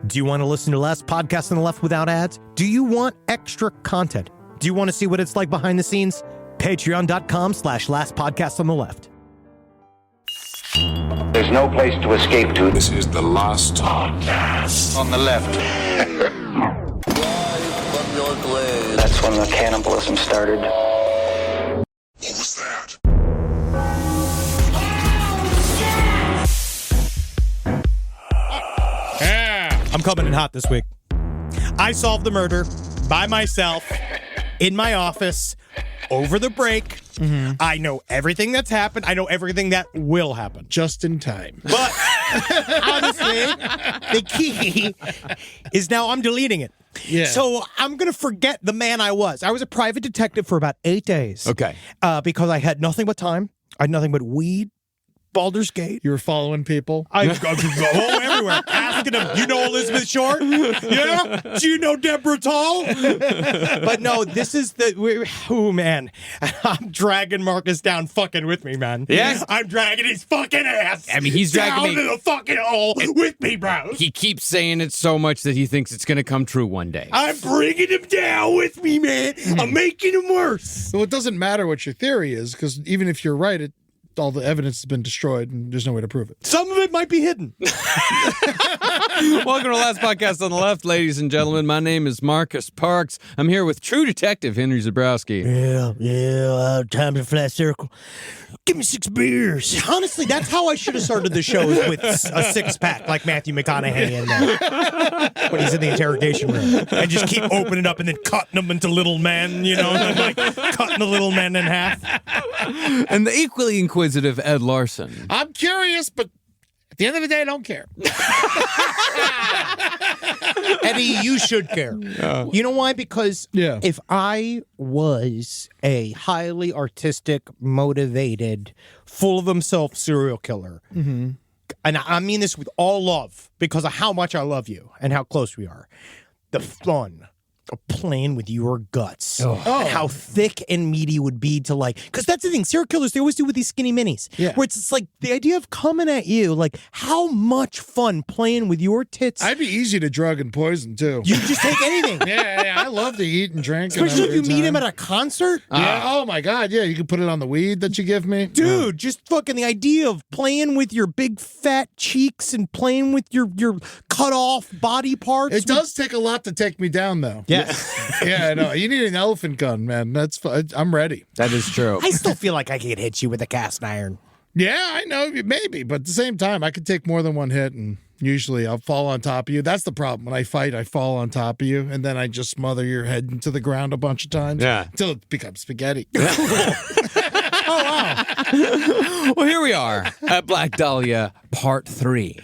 Do you want to listen to less podcasts on the left without ads? Do you want extra content? Do you want to see what it's like behind the scenes? Patreon.com/last podcast on the left. There's no place to escape to. This is the last podcast On the left. That's when the cannibalism started. What was that? I'm coming in hot this week. I solved the murder by myself in my office over the break. I know everything that's happened. I know everything that will happen. Just in time. But honestly, the key is now I'm deleting it. Yeah. So I'm going to forget the man I was. I was a private detective for about 8 days. Okay. Because I had nothing but time. I had nothing but weed, Baldur's Gate. You were following people? I go everywhere, asking them, you know Elizabeth Short? Yeah? Do you know Deborah Tall? But no, this is oh man, I'm dragging Marcus down fucking with me, man. Yeah? I'm dragging his fucking ass. I mean, he's dragging down me to the fucking hole with me, bro. He keeps saying it so much that he thinks it's going to come true one day. I'm bringing him down with me, man. I'm making him worse. Well, it doesn't matter what your theory is, because even if you're right, all the evidence has been destroyed and there's no way to prove it. Some of it might be hidden. Welcome to Last Podcast on the Left, ladies and gentlemen. My name is Marcus Parks. I'm here with true detective Henry Zabrowski. Yeah, time to flat circle. Give me 6 beers. Honestly, that's how I should have started the show, with a 6-pack like Matthew McConaughey in there when he's in the interrogation room. And just keep opening up and then cutting them into little men, you know, and like cutting the little men in half. And the equally inquisitive Ed Larson. I'm curious, but at the end of the day, I don't care. Eddie, you should care. You know why? Because if I was a highly artistic, motivated, full of himself serial killer, and I mean this with all love because of how much I love you and how close we are, the fun of playing with your guts. And how thick and meaty would be to because that's the thing, serial killers, they always do with these skinny minis. Yeah. Where it's just like the idea of coming at you, how much fun playing with your tits. I'd be easy to drug and poison, too. You can just take anything. Yeah, I love to eat and drink. Especially if you meet him at a concert. Yeah. Oh, my God. Yeah, you can put it on the weed that you give me. Dude, just fucking the idea of playing with your big fat cheeks and playing with your cut off body parts. It does take a lot to take me down, though. Yes. Yeah, I know. You need an elephant gun, man. That's fun. I'm ready. That is true. I still feel like I could hit you with a cast iron. Yeah, I know. Maybe. But at the same time, I could take more than one hit, and usually I'll fall on top of you. That's the problem. When I fight, I fall on top of you, and then I just smother your head into the ground a bunch of times. Yeah. Until it becomes spaghetti. Well, here we are at Black Dahlia Part 3.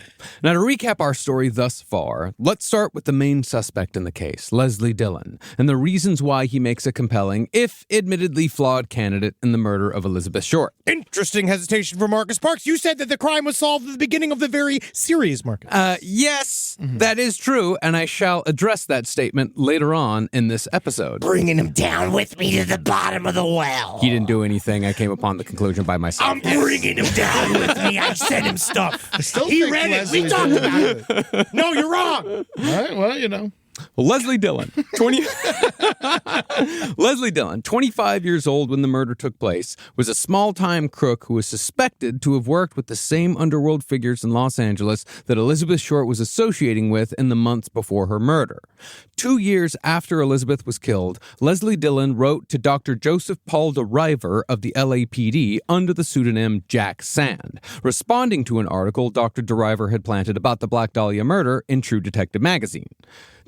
Now, to recap our story thus far, let's start with the main suspect in the case, Leslie Dillon, and the reasons why he makes a compelling, if admittedly flawed, candidate in the murder of Elizabeth Short. Interesting hesitation for Marcus Parks. You said that the crime was solved at the beginning of the very series, Marcus. Yes, that is true, and I shall address that statement later on in this episode. Bringing him down with me to the bottom of the well. He didn't do anything. I came upon the conclusion by myself. I'm bringing him down with me. I sent him stuff. He think read Leslie it. We talked about it. No, you're wrong. All right, well, you know. Leslie Dillon, Leslie Dillon, 25 years old when the murder took place, was a small-time crook who was suspected to have worked with the same underworld figures in Los Angeles that Elizabeth Short was associating with in the months before her murder. 2 years after Elizabeth was killed, Leslie Dillon wrote to Dr. Joseph Paul DeRiver of the LAPD under the pseudonym Jack Sand, responding to an article Dr. DeRiver had planted about the Black Dahlia murder in True Detective magazine.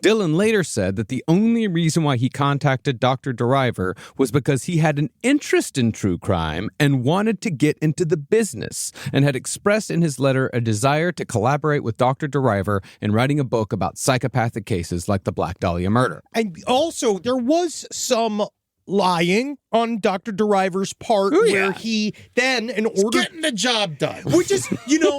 Dillon later said that the only reason why he contacted Dr. DeRiver was because he had an interest in true crime and wanted to get into the business, and had expressed in his letter a desire to collaborate with Dr. DeRiver in writing a book about psychopathic cases like the Black Dahlia murder. And also, there was some lying on Dr. DeRiver's part where he then, in order... getting the job done. Which is,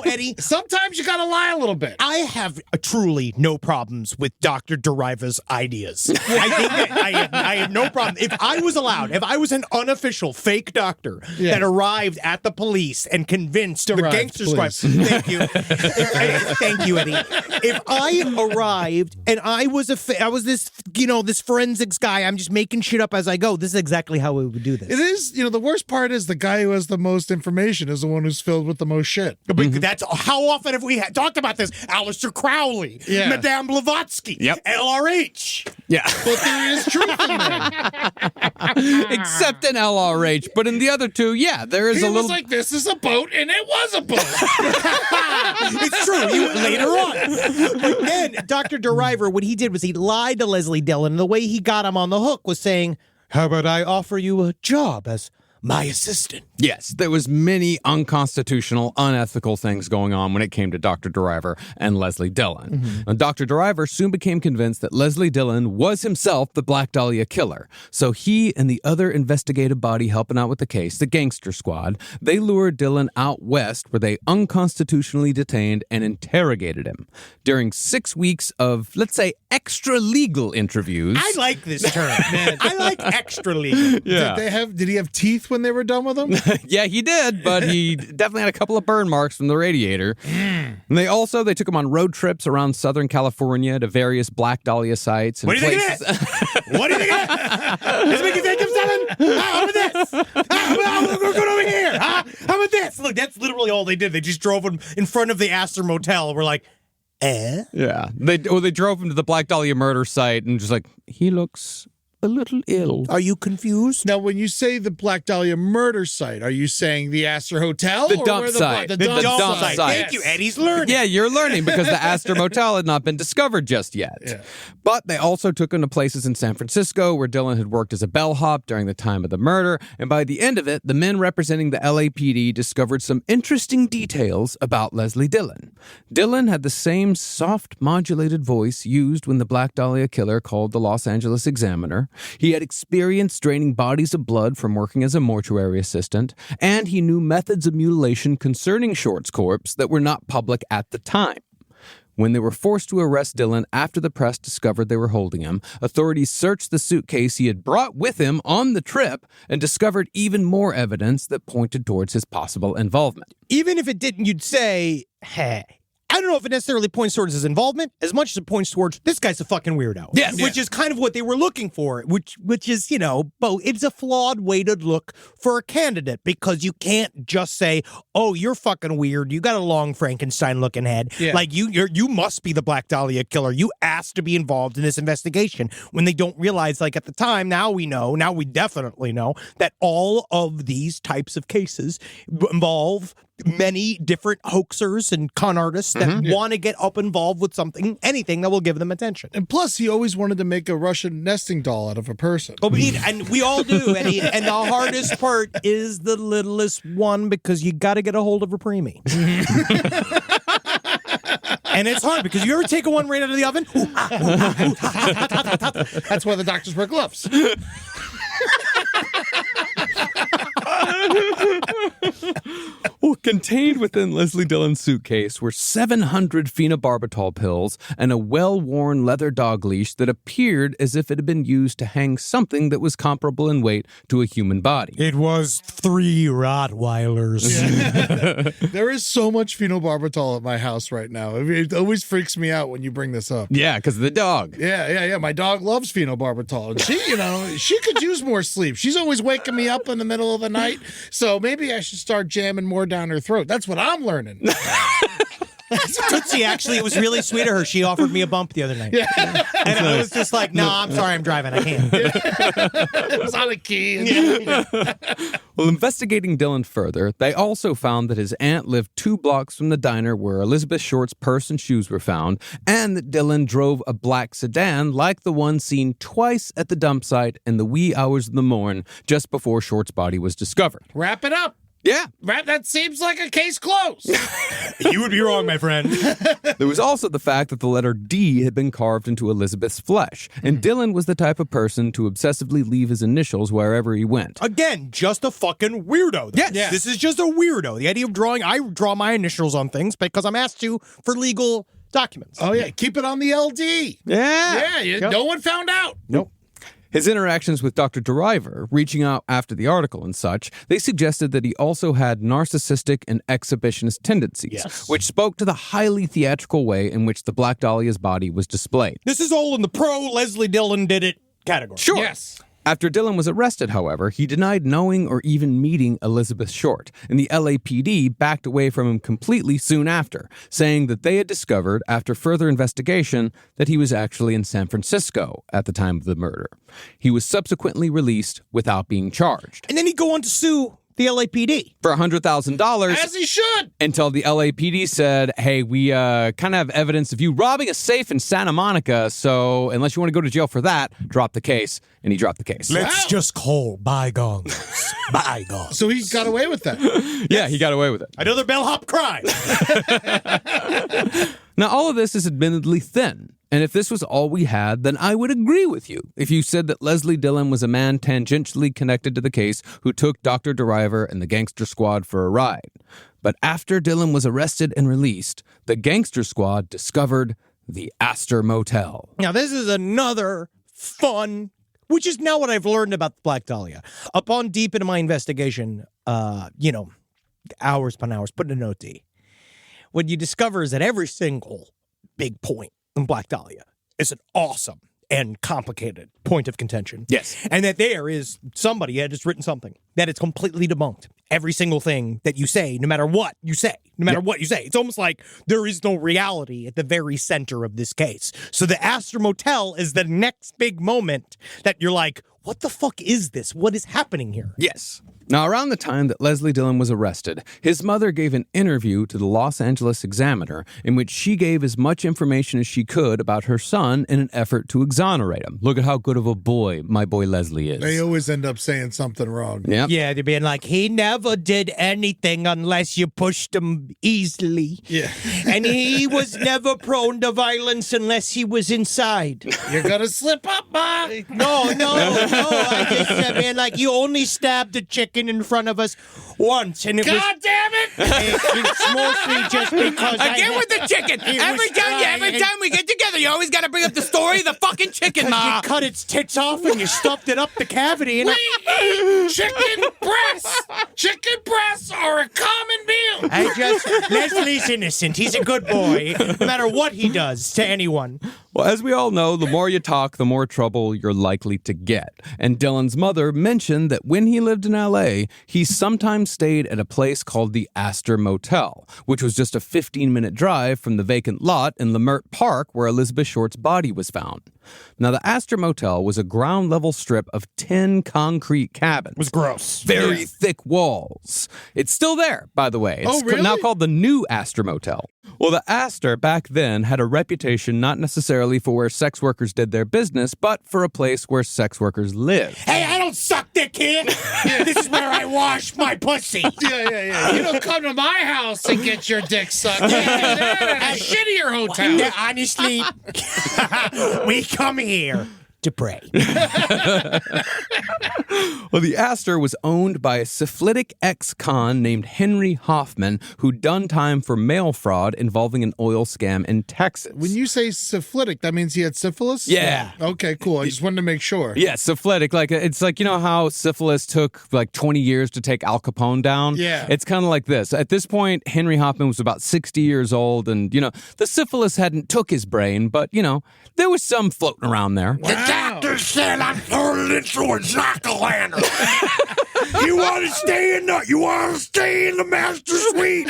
Eddie... Sometimes you gotta lie a little bit. I have truly no problems with Dr. DeRiver's ideas. I have no problem. If I was allowed, if I was an unofficial fake doctor that arrived at the police and convinced the gangster squad... Thank you. Thank you, Eddie. If I arrived and I was this, this forensics guy, I'm just making shit up as I go, this is exactly how we would do this. It is, the worst part is the guy who has the most information is the one who's filled with the most shit. But that's how often have we talked about this? Aleister Crowley, Madame Blavatsky, LRH. Yeah. But there is truth in that. Except in LRH. But in the other two, there is he a little... was like, this is a boat, and it was a boat. It's true. Later on. But then Dr. DeRiver, what he did was he lied to Leslie Dillon. And the way he got him on the hook was saying, how about I offer you a job as my assistant? Yes, there was many unconstitutional, unethical things going on when it came to Dr. DeRiver and Leslie Dillon. And Dr. DeRiver soon became convinced that Leslie Dillon was himself the Black Dahlia killer. So he and the other investigative body helping out with the case, the Gangster Squad, they lured Dillon out west where they unconstitutionally detained and interrogated him. During 6 weeks of, let's say, extra-legal interviews. I like this term, man. I like extra-legal. Yeah. Did he have teeth when they were done with him? Yeah, he did, but he definitely had a couple of burn marks from the radiator. And they took him on road trips around Southern California to various Black Dahlia sites. And what do you think of this? What do you think of this? This make you think of something? How about this? We're going over here. How about this? Look, that's literally all they did. They just drove him in front of the Aster Motel. We're like, Yeah. They drove him to the Black Dahlia murder site and just like, he looks a little ill. Are you confused? Now, when you say the Black Dahlia murder site, are you saying the Aster Hotel? The dump site. The dump site. Thank you, Eddie's learning. Yeah, you're learning because the Aster Motel had not been discovered just yet. Yeah. But they also took him to places in San Francisco where Dillon had worked as a bellhop during the time of the murder. And by the end of it, the men representing the LAPD discovered some interesting details about Leslie Dillon. Dillon had the same soft, modulated voice used when the Black Dahlia killer called the Los Angeles Examiner. He had experience draining bodies of blood from working as a mortuary assistant, and he knew methods of mutilation concerning Short's corpse that were not public at the time. When they were forced to arrest Dillon after the press discovered they were holding him, authorities searched the suitcase he had brought with him on the trip and discovered even more evidence that pointed towards his possible involvement. Even if it didn't, you'd say, hey. I don't know if it necessarily points towards his involvement as much as it points towards this guy's a fucking weirdo. Yes. Which is kind of what they were looking for, which is, it's a flawed way to look for a candidate because you can't just say, oh, you're fucking weird. You got a long Frankenstein looking head. Yeah. Like you must be the Black Dahlia killer. You asked to be involved in this investigation when they don't realize, like at the time, now we definitely know that all of these types of cases involve many different hoaxers and con artists that want to get up involved with anything that will give them attention. And plus, he always wanted to make a Russian nesting doll out of a person. Oh, and we all do, Eddie. And the hardest part is the littlest one because you got to get a hold of a preemie. And it's hard because you ever take one right out of the oven? That's why the doctors wear gloves. Contained within Leslie Dillon's suitcase were 700 phenobarbital pills and a well-worn leather dog leash that appeared as if it had been used to hang something that was comparable in weight to a human body. It was 3 Rottweilers. Yeah. There is so much phenobarbital at my house right now. It always freaks me out when you bring this up. Yeah, because of the dog. Yeah. My dog loves phenobarbital. And she could use more sleep. She's always waking me up in the middle of the night. So maybe I should start jamming more down her throat. That's what I'm learning. Tootsie, actually, it was really sweet of her. She offered me a bump the other night. Yeah. And I was just like, no, I'm sorry, I'm driving. I can't. It was on a key. Well, investigating Dillon further, they also found that his aunt lived 2 blocks from the diner where Elizabeth Short's purse and shoes were found, and that Dillon drove a black sedan like the one seen twice at the dump site in the wee hours of the morn just before Short's body was discovered. Wrap it up. Yeah. That seems like a case closed. You would be wrong, my friend. There was also the fact that the letter D had been carved into Elizabeth's flesh, and Dillon was the type of person to obsessively leave his initials wherever he went. Again, just a fucking weirdo. Yes. This is just a weirdo. The idea of I draw my initials on things because I'm asked to for legal documents. Oh, yeah. Keep it on the LD. Yeah. No one found out. Nope. His interactions with Dr. Driver, reaching out after the article and such, they suggested that he also had narcissistic and exhibitionist tendencies, which spoke to the highly theatrical way in which the Black Dahlia's body was displayed. This is all in the Leslie Dillon did it category. Sure. Yes. After Dillon was arrested, however, he denied knowing or even meeting Elizabeth Short, and the LAPD backed away from him completely soon after, saying that they had discovered, after further investigation, that he was actually in San Francisco at the time of the murder. He was subsequently released without being charged. And then he'd go on to sue the LAPD. For $100,000. As he should. Until the LAPD said, hey, we kind of have evidence of you robbing a safe in Santa Monica, so unless you want to go to jail for that, drop the case. And he dropped the case. Let's just call bygones bygones. So he got away with that. Yeah, he got away with it. Another bellhop crime. Now, all of this is admittedly thin. And if this was all we had, then I would agree with you if you said that Leslie Dillon was a man tangentially connected to the case who took Dr. Driver and the gangster squad for a ride. But after Dillon was arrested and released, the gangster squad discovered the Aster Motel. Now, this is another fun, which is now what I've learned about the Black Dahlia. Upon deep into my investigation, hours upon hours, putting a note D. What you discover is that every single big point in Black Dahlia is an awesome and complicated point of contention. Yes. And that there is somebody had just written something that it's completely debunked. Every single thing that you say, no matter what you say, it's almost like there is no reality at the very center of this case. So the Aster Motel is the next big moment that you're like, what the fuck is this? What is happening here? Yes. Now, around the time that Leslie Dillon was arrested, his mother gave an interview to the Los Angeles Examiner in which she gave as much information as she could about her son in an effort to exonerate him. Look at how good of a boy my boy Leslie is. They always end up saying something wrong. Yep. Yeah, they're being like, he never did anything unless you pushed him easily. Yeah. And he was never prone to violence unless he was inside. You're going to slip up, Ma. No. I just mean, like, you only stabbed the chicken in front of us once, and it was. God damn it! It's mostly just because. Again with the chicken. Every time we get together, you always got to bring up the story of the fucking chicken, Ma. You cut its tits off and you stuffed it up the cavity. And We eat chicken breasts. Chicken breasts are a common meal. Leslie's innocent. He's a good boy, no matter what he does to anyone. Well, as we all know, the more you talk, the more trouble you're likely to get. And Dillon's mother mentioned that when he lived in L.A., he sometimes stayed at a place called the Aster Motel, which was just a 15-minute drive from the vacant lot in Leimert Park where Elizabeth Short's body was found. Now, the Aster Motel was a ground-level strip of 10 concrete cabins. It was gross. Very thick walls. It's still there, by the way. It's really? now called the New Aster Motel. Well, the Aster back then had a reputation not necessarily for where sex workers did their business, but for a place where sex workers lived. Hey, I don't suck dick here. This is where I wash my pussy. Yeah. You don't come to my house and get your dick sucked. At a shittier hotel. Yeah, honestly, we come here to pray. Well, the Aster was owned by a syphilitic ex-con named Henry Hoffman, who'd done time for mail fraud involving an oil scam in Texas. When you say syphilitic, that means he had syphilis? Yeah. Okay, cool. I just wanted to make sure. Yeah, syphilitic. It's like, you know how syphilis took like 20 years to take Al Capone down? Yeah. It's kind of like this. At this point, Henry Hoffman was about 60 years old, and, the syphilis hadn't took his brain, but, there was some floating around there. Wow. Doctor said I'm turning into a jack-o'-lantern. You want to stay in the master suite?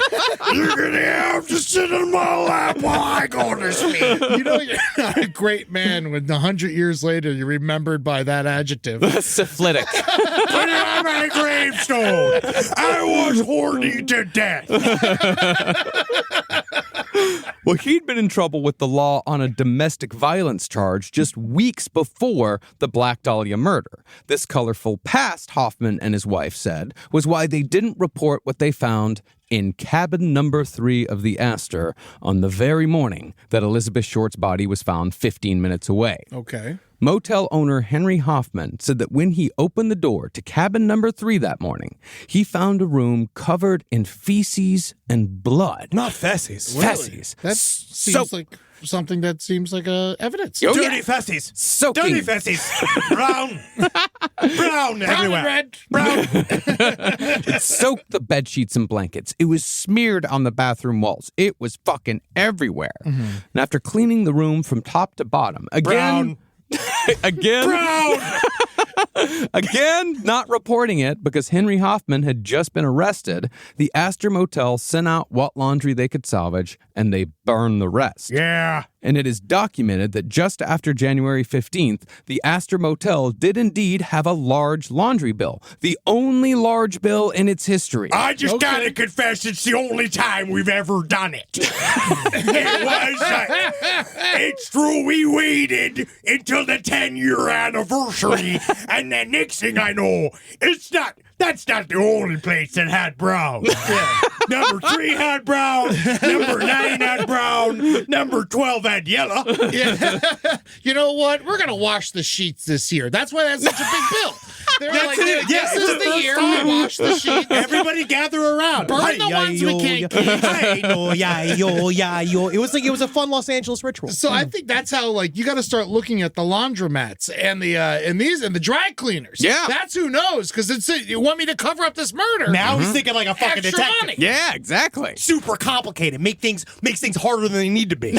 You're gonna have to sit in my lap while I go to sleep. You're not a great man when 100 years later you're remembered by that adjective. Syphilitic. Put it on my gravestone. I was horny to death. Well, he'd been in trouble with the law on a domestic violence charge just weeks before the Black Dahlia murder. This colorful past, Hoffman and his wife said, was why they didn't report what they found in cabin number 3 of the Aster on the very morning that Elizabeth Short's body was found 15 minutes away. Okay. Motel owner Henry Hoffman said that when he opened the door to cabin number 3 that morning, he found a room covered in feces and blood. Not feces. Feces. That seems like something that seems like evidence. Dirty feces. Soaking. Dirty feces. Brown. Brown everywhere. Red. Brown. It soaked the bed sheets and blankets. It was smeared on the bathroom walls. It was fucking everywhere. And after cleaning the room from top to bottom, again... Again, not reporting it because Henry Hoffman had just been arrested, the Aster Motel sent out what laundry they could salvage, and they burned the rest. Yeah. And it is documented that just after January 15th, the Aster Motel did indeed have a large laundry bill, the only large bill in its history. I just gotta confess, it's the only time we've ever done it. It's true, we waited until the 10-year anniversary, and the next thing I know, that's not the only place that had brown. Number 3 had brown, number 9 had brown, number 12 had yellow. Yeah. You know what? We're going to wash the sheets this year. That's why that's such a big bill. They're like, this is the year we wash the sheets. Everybody gather around. Burn the ones we can't keep. It was a fun Los Angeles ritual. So I think that's how you got to start looking at the laundromats and the dry cleaners. Yeah. That's who knows, because you want me to cover up this murder. Now he's thinking like a fucking Extra detective. money. Yeah, exactly. Super complicated. Makes things harder than they need to be.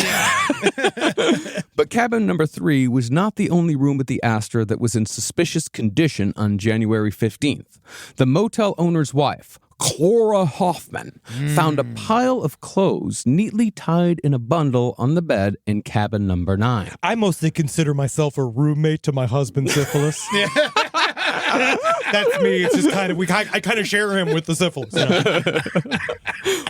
But cabin number 3 was not the only room at the Aster that was in suspicious condition on January 15th. The motel owner's wife, Cora Hoffman, found a pile of clothes neatly tied in a bundle on the bed in cabin number 9. I mostly consider myself a roommate to my husband's syphilis. That's me. It's just I kind of share him with the syphilis. You know?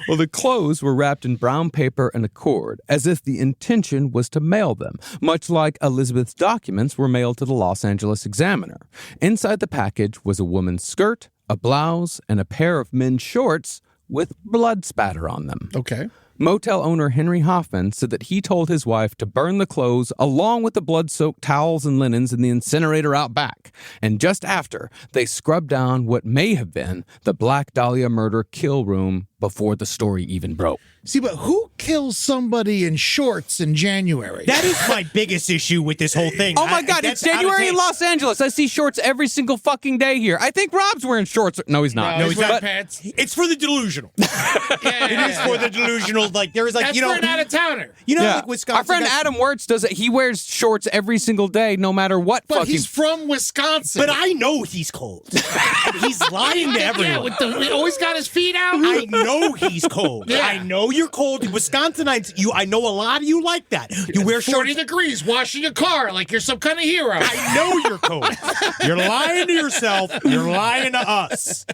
Well, the clothes were wrapped in brown paper and a cord, as if the intention was to mail them, much like Elizabeth's documents were mailed to the Los Angeles Examiner. Inside the package was a woman's skirt, a blouse, and a pair of men's shorts with blood spatter on them. Okay. Motel owner Henry Hoffman said that he told his wife to burn the clothes along with the blood-soaked towels and linens in the incinerator out back. And just after, they scrubbed down what may have been the Black Dahlia murder kill room before the story even broke. See, but who kills somebody in shorts in January? That is my biggest issue with this whole thing. Oh my God, it's January in Los Angeles. I see shorts every single fucking day here. I think Rob's wearing shorts. No, he's not. No, he's wearing But pants. It's for the delusional. It is for the delusional. There is That's for an out-of-towner. Like Wisconsin. Our friend Adam Wirtz does it. He wears shorts every single day, no matter what. But he's from Wisconsin. But I know he's cold. And he's lying to everyone. He always got his feet out. I know he's cold. Yeah. I know you're cold. Wisconsinites, I know a lot of you like that. You wear 40 shorts. degrees, washing a car like you're some kind of hero. I know you're cold. You're lying to yourself. You're lying to us.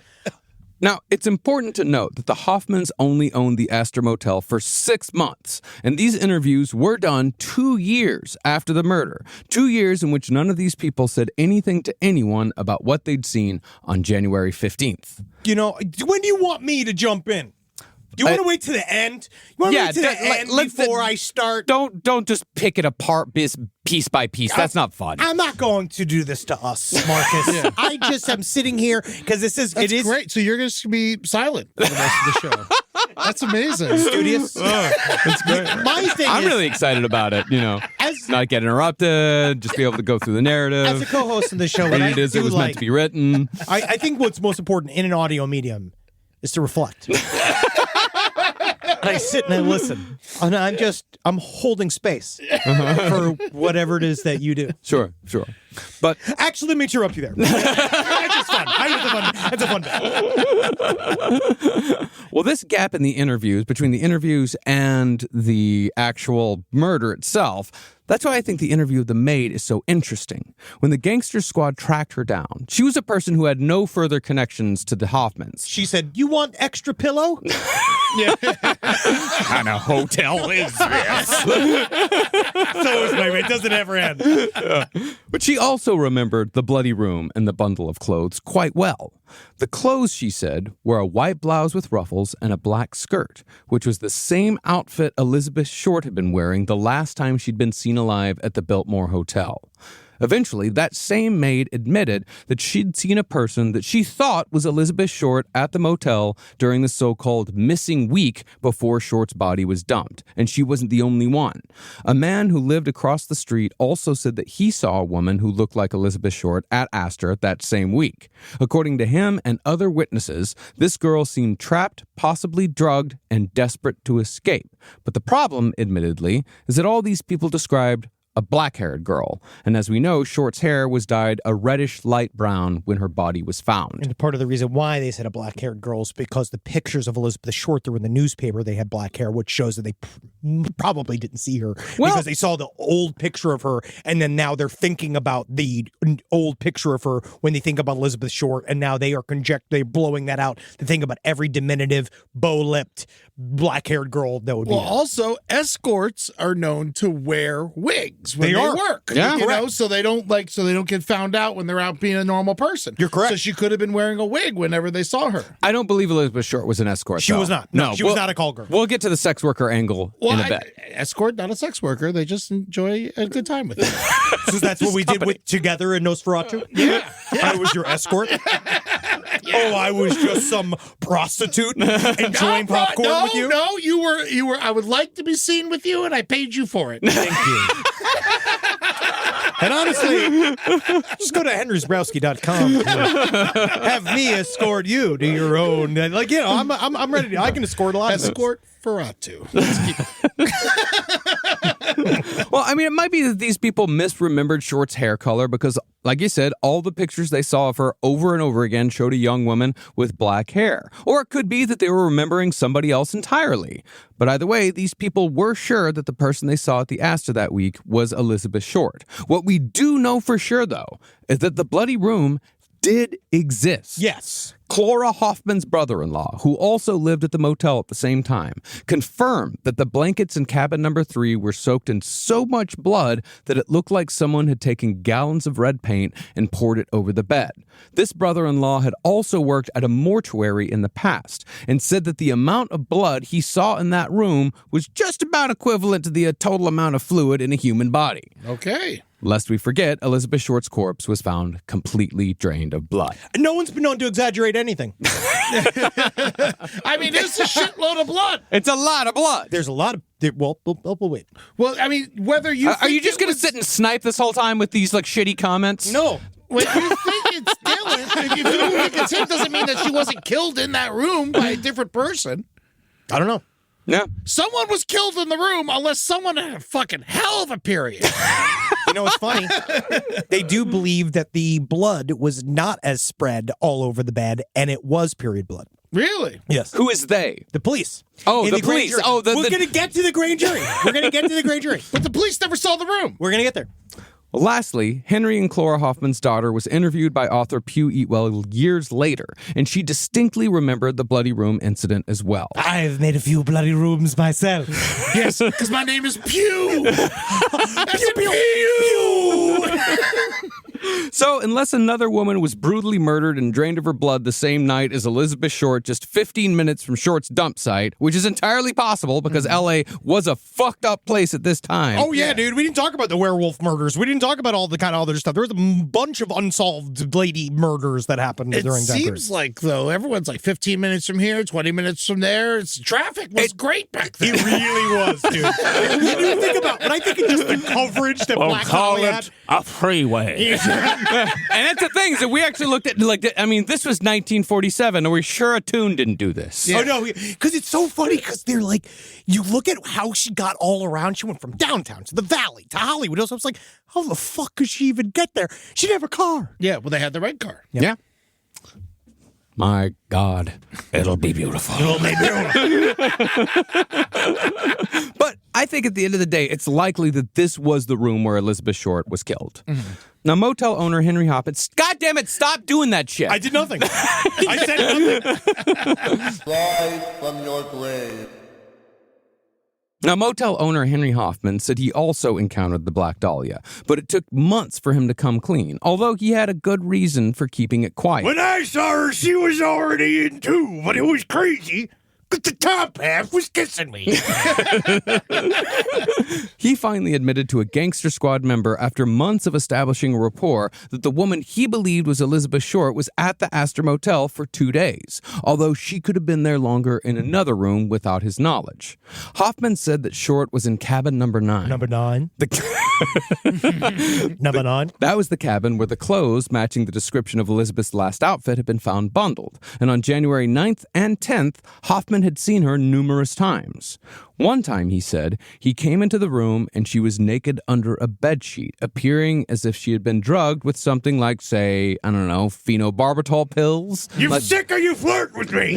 Now, it's important to note that the Hoffmans only owned the Aster Motel for 6 months, and these interviews were done 2 years after the murder. 2 years in which none of these people said anything to anyone about what they'd seen on January 15th. When do you want me to jump in? Do you want to wait to the end? You want to wait to the end before I start? Don't just pick it apart piece by piece. That's not fun. I'm not going to do this to us, Marcus. I just am sitting here because That's great. So you're just going to be silent for the rest of the show. That's amazing. Studious. That's great. I'm really excited about it. Not get interrupted, just be able to go through the narrative. As a co-host of the show, it is. It was meant to be written. I think what's most important in an audio medium is to reflect. And I sit and I listen. And I'm holding space for whatever it is that you do. Sure. But actually, let me interrupt you there. That's just fun. That's a fun bit. Well, this gap in the interviews, between the interviews and the actual murder itself, that's why I think the interview of the maid is so interesting. When the gangster squad tracked her down, she was a person who had no further connections to the Hoffmans. She said, "You want extra pillow?" What kind of hotel is this? So is my mate. It doesn't ever end. But she also remembered the bloody room and the bundle of clothes quite well. The clothes, she said, were a white blouse with ruffles and a black skirt, which was the same outfit Elizabeth Short had been wearing the last time she'd been seen alive at the Biltmore Hotel. Eventually, that same maid admitted that she'd seen a person that she thought was Elizabeth Short at the motel during the so-called missing week before Short's body was dumped, and she wasn't the only one. A man who lived across the street also said that he saw a woman who looked like Elizabeth Short at Aster that same week. According to him and other witnesses, this girl seemed trapped, possibly drugged, and desperate to escape. But the problem, admittedly, is that all these people described a black-haired girl, and as we know, Short's hair was dyed a reddish light brown when her body was found. And part of the reason why they said a black-haired girl is because the pictures of Elizabeth Short that were in the newspaper, they had black hair, which shows that they probably didn't see her because they saw the old picture of her, and then now they're thinking about the old picture of her when they think about Elizabeth Short, and now they are they're blowing that out to think about every diminutive, bow-lipped, black-haired girl that would be. Well, also, escorts are known to wear wigs when they are. work. Yeah, you know, so they don't get found out when they're out being a normal person. You're correct. So she could have been wearing a wig whenever they saw her. I don't believe Elizabeth Short was an escort. She though. was not. No, she was not a call girl. We'll get to the sex worker angle in a bit. Escort, not a sex worker. They just enjoy a good time with them. So that's what we did together in Nosferatu? Yeah. I was your escort? Oh, I was just some prostitute enjoying popcorn with you? No, you were. I would like to be seen with you, and I paid you for it. Thank you. And honestly, just go to henrysbrowski.com to have me escort you to your own. Like, you know, I'm ready. I can escort a lot of Escort Ferratu. Well, I mean, it might be that these people misremembered Short's hair color because, like you said, all the pictures they saw of her over and over again showed a young woman with black hair. Or it could be that they were remembering somebody else entirely. But either way, these people were sure that the person they saw at the Aster that week was Elizabeth Short. What we do know for sure, though, is that the bloody room did exist. Yes. Clara Hoffman's brother-in-law, who also lived at the motel at the same time, confirmed that the blankets in cabin number 3 were soaked in so much blood that it looked like someone had taken gallons of red paint and poured it over the bed. This brother-in-law had also worked at a mortuary in the past and said that the amount of blood he saw in that room was just about equivalent to the total amount of fluid in a human body. Okay. Lest we forget, Elizabeth Short's corpse was found completely drained of blood. No one's been known to exaggerate anything. I mean, it's a shitload of blood. It's a lot of blood. There's a lot of... Well, wait. Well, I mean, whether you... Are you just going to sit and snipe this whole time with these, like, shitty comments? No. When you think it's Dillon, if you don't think it's him, doesn't mean that she wasn't killed in that room by a different person. I don't know. Yeah. Someone was killed in the room unless someone had a fucking hell of a period. You know what's funny? They do believe that the blood was not as spread all over the bed, and it was period blood. Really? Yes. Who is they? The police. Oh, In the grand police. jury. Oh, We're going to get to the grand jury. We're going to get to the grand jury. But the police never saw the room. We're going to get there. Well, lastly, Henry and Clara Hoffman's daughter was interviewed by author Pugh Eatwell years later, and she distinctly remembered the bloody room incident as well. I've made a few bloody rooms myself. Yes, because my name is Pew. Pew, pew, pew. So, unless another woman was brutally murdered and drained of her blood the same night as Elizabeth Short, just 15 minutes from Short's dump site, which is entirely possible because L.A. was a fucked up place at this time. Oh, yeah, dude. We didn't talk about the werewolf murders. We didn't talk about all the kind of other stuff. There was a bunch of unsolved lady murders that happened during that period. It seems like, though, everyone's like 15 minutes from here, 20 minutes from there. Traffic was great back then. It really was, dude. You think about, but I think it's just the coverage that Black Dahlia had. a freeway. And that's the thing, is that we actually looked at, like, I mean, this was 1947. Are we sure a tune didn't do this? Yeah. Oh, no, because it's so funny because they're like, you look at how she got all around. She went from downtown to the valley to Hollywood. So I was like, how the fuck could she even get there? She didn't have a car. Yeah, well, they had the red car. Yeah. My God, it'll be beautiful. It'll be beautiful. But I think at the end of the day, it's likely that this was the room where Elizabeth Short was killed. Mm-hmm. Now, motel owner Henry Hoffman, God damn it, stop doing that shit. I did nothing. I said nothing. Rise from your grave. Now, motel owner Henry Hoffman said he also encountered the Black Dahlia, but it took months for him to come clean, although he had a good reason for keeping it quiet. When I saw her, she was already in too, but it was crazy. Because the top half was kissing me. He finally admitted to a gangster squad member after months of establishing a rapport that the woman he believed was Elizabeth Short was at the Aster Motel for 2 days, although she could have been there longer in another room without his knowledge. Hoffman said that Short was in cabin number 9. Number 9? Number 9? That was the cabin where the clothes matching the description of Elizabeth's last outfit had been found bundled, and on January 9th and 10th, Hoffman had seen her numerous times. One time, he said, he came into the room and she was naked under a bedsheet, appearing as if she had been drugged with something like, say, I don't know, phenobarbital pills. You sick or you flirt with me?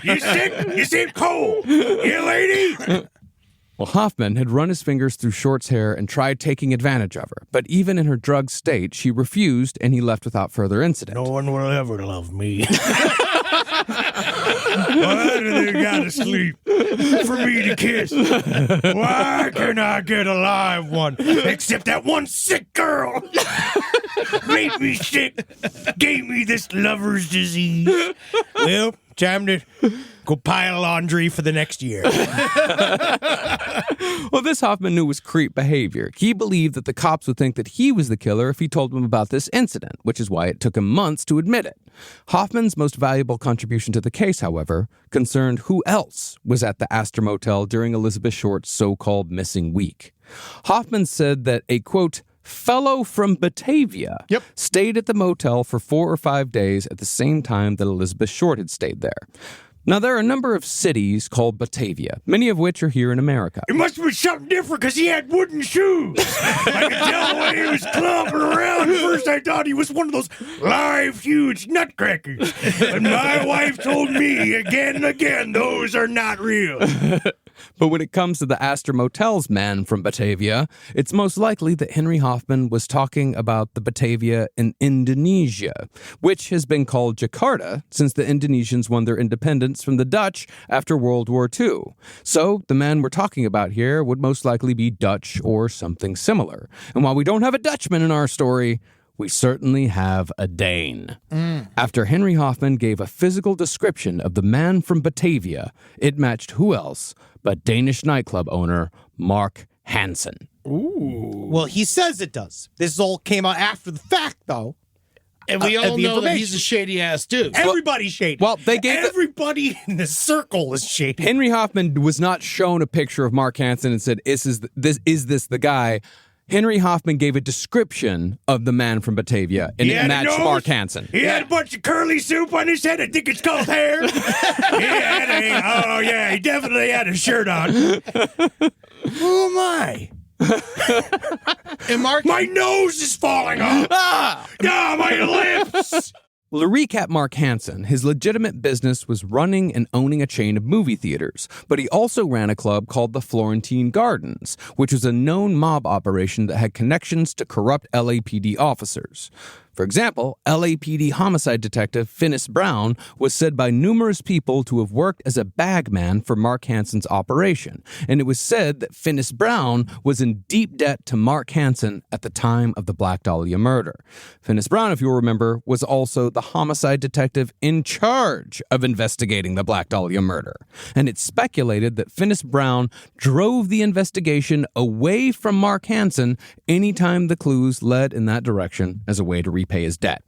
You sick? You seem cold. You lady? Well, Hoffman had run his fingers through Short's hair and tried taking advantage of her, but even in her drugged state, she refused and he left without further incident. No one will ever love me. Why do they gotta sleep for me to kiss? Why can't I get a live one? Except that one sick girl made me sick, gave me this lover's disease. Well, time to go pile laundry for the next year. Well, this Hoffman knew was creep behavior. He believed that the cops would think that he was the killer if he told them about this incident, which is why it took him months to admit it. Hoffman's most valuable contribution to the case, however, concerned who else was at the Aster Motel during Elizabeth Short's so-called missing week. Hoffman said that a, quote, fellow from Batavia stayed at the motel for 4 or 5 days at the same time that Elizabeth Short had stayed there. Now, there are a number of cities called Batavia, many of which are here in America. It must have been something different because he had wooden shoes. I could tell the way he was clomping around. At first, I thought he was one of those live, huge nutcrackers. And my wife told me again and again, those are not real. But when it comes to the Aster Motel's man from Batavia, it's most likely that Henry Hoffman was talking about the Batavia in Indonesia, which has been called Jakarta since the Indonesians won their independence from the Dutch after World War II. So the man we're talking about here would most likely be Dutch or something similar. And while we don't have a Dutchman in our story, we certainly have a Dane. After Henry Hoffman gave a physical description of the man from Batavia, it matched who else but Danish nightclub owner Mark Hansen. Ooh. Well, he says it does. This all came out after the fact, though. And we all know that he's a shady-ass dude. Everybody's shady. Well, they gave everybody in the circle is shady. Henry Hoffman was not shown a picture of Mark Hansen and said, is this the guy? Henry Hoffman gave a description of the man from Batavia, and it matched Mark Hansen. He had a bunch of curly soup on his head. I think it's called hair. He definitely had a shirt on. Who am I? And Mark, my nose is falling off. My lips. Well, to recap Mark Hansen, his legitimate business was running and owning a chain of movie theaters, but he also ran a club called the Florentine Gardens, which was a known mob operation that had connections to corrupt LAPD officers. For example, LAPD homicide detective Finis Brown was said by numerous people to have worked as a bagman for Mark Hansen's operation, and it was said that Finis Brown was in deep debt to Mark Hansen at the time of the Black Dahlia murder. Finis Brown, if you'll remember, was also the homicide detective in charge of investigating the Black Dahlia murder, and it's speculated that Finis Brown drove the investigation away from Mark Hansen anytime the clues led in that direction as a way to repay his debt.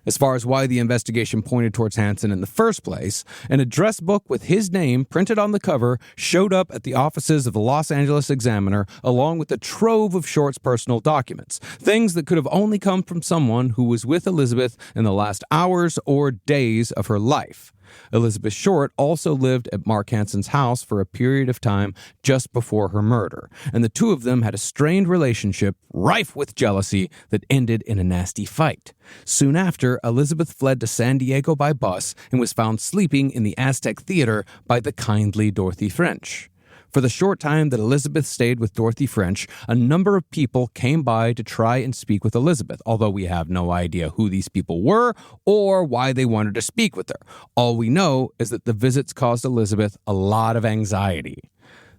As far as why the investigation pointed towards Hansen in the first place, an address book with his name printed on the cover showed up at the offices of the Los Angeles Examiner along with a trove of Short's personal documents, things that could have only come from someone who was with Elizabeth in the last hours or days of her life. Elizabeth Short also lived at Mark Hansen's house for a period of time just before her murder, and the two of them had a strained relationship rife with jealousy that ended in a nasty fight. Soon after, Elizabeth fled to San Diego by bus and was found sleeping in the Aztec Theater by the kindly Dorothy French. For the short time that Elizabeth stayed with Dorothy French, a number of people came by to try and speak with Elizabeth, although we have no idea who these people were or why they wanted to speak with her. All we know is that the visits caused Elizabeth a lot of anxiety.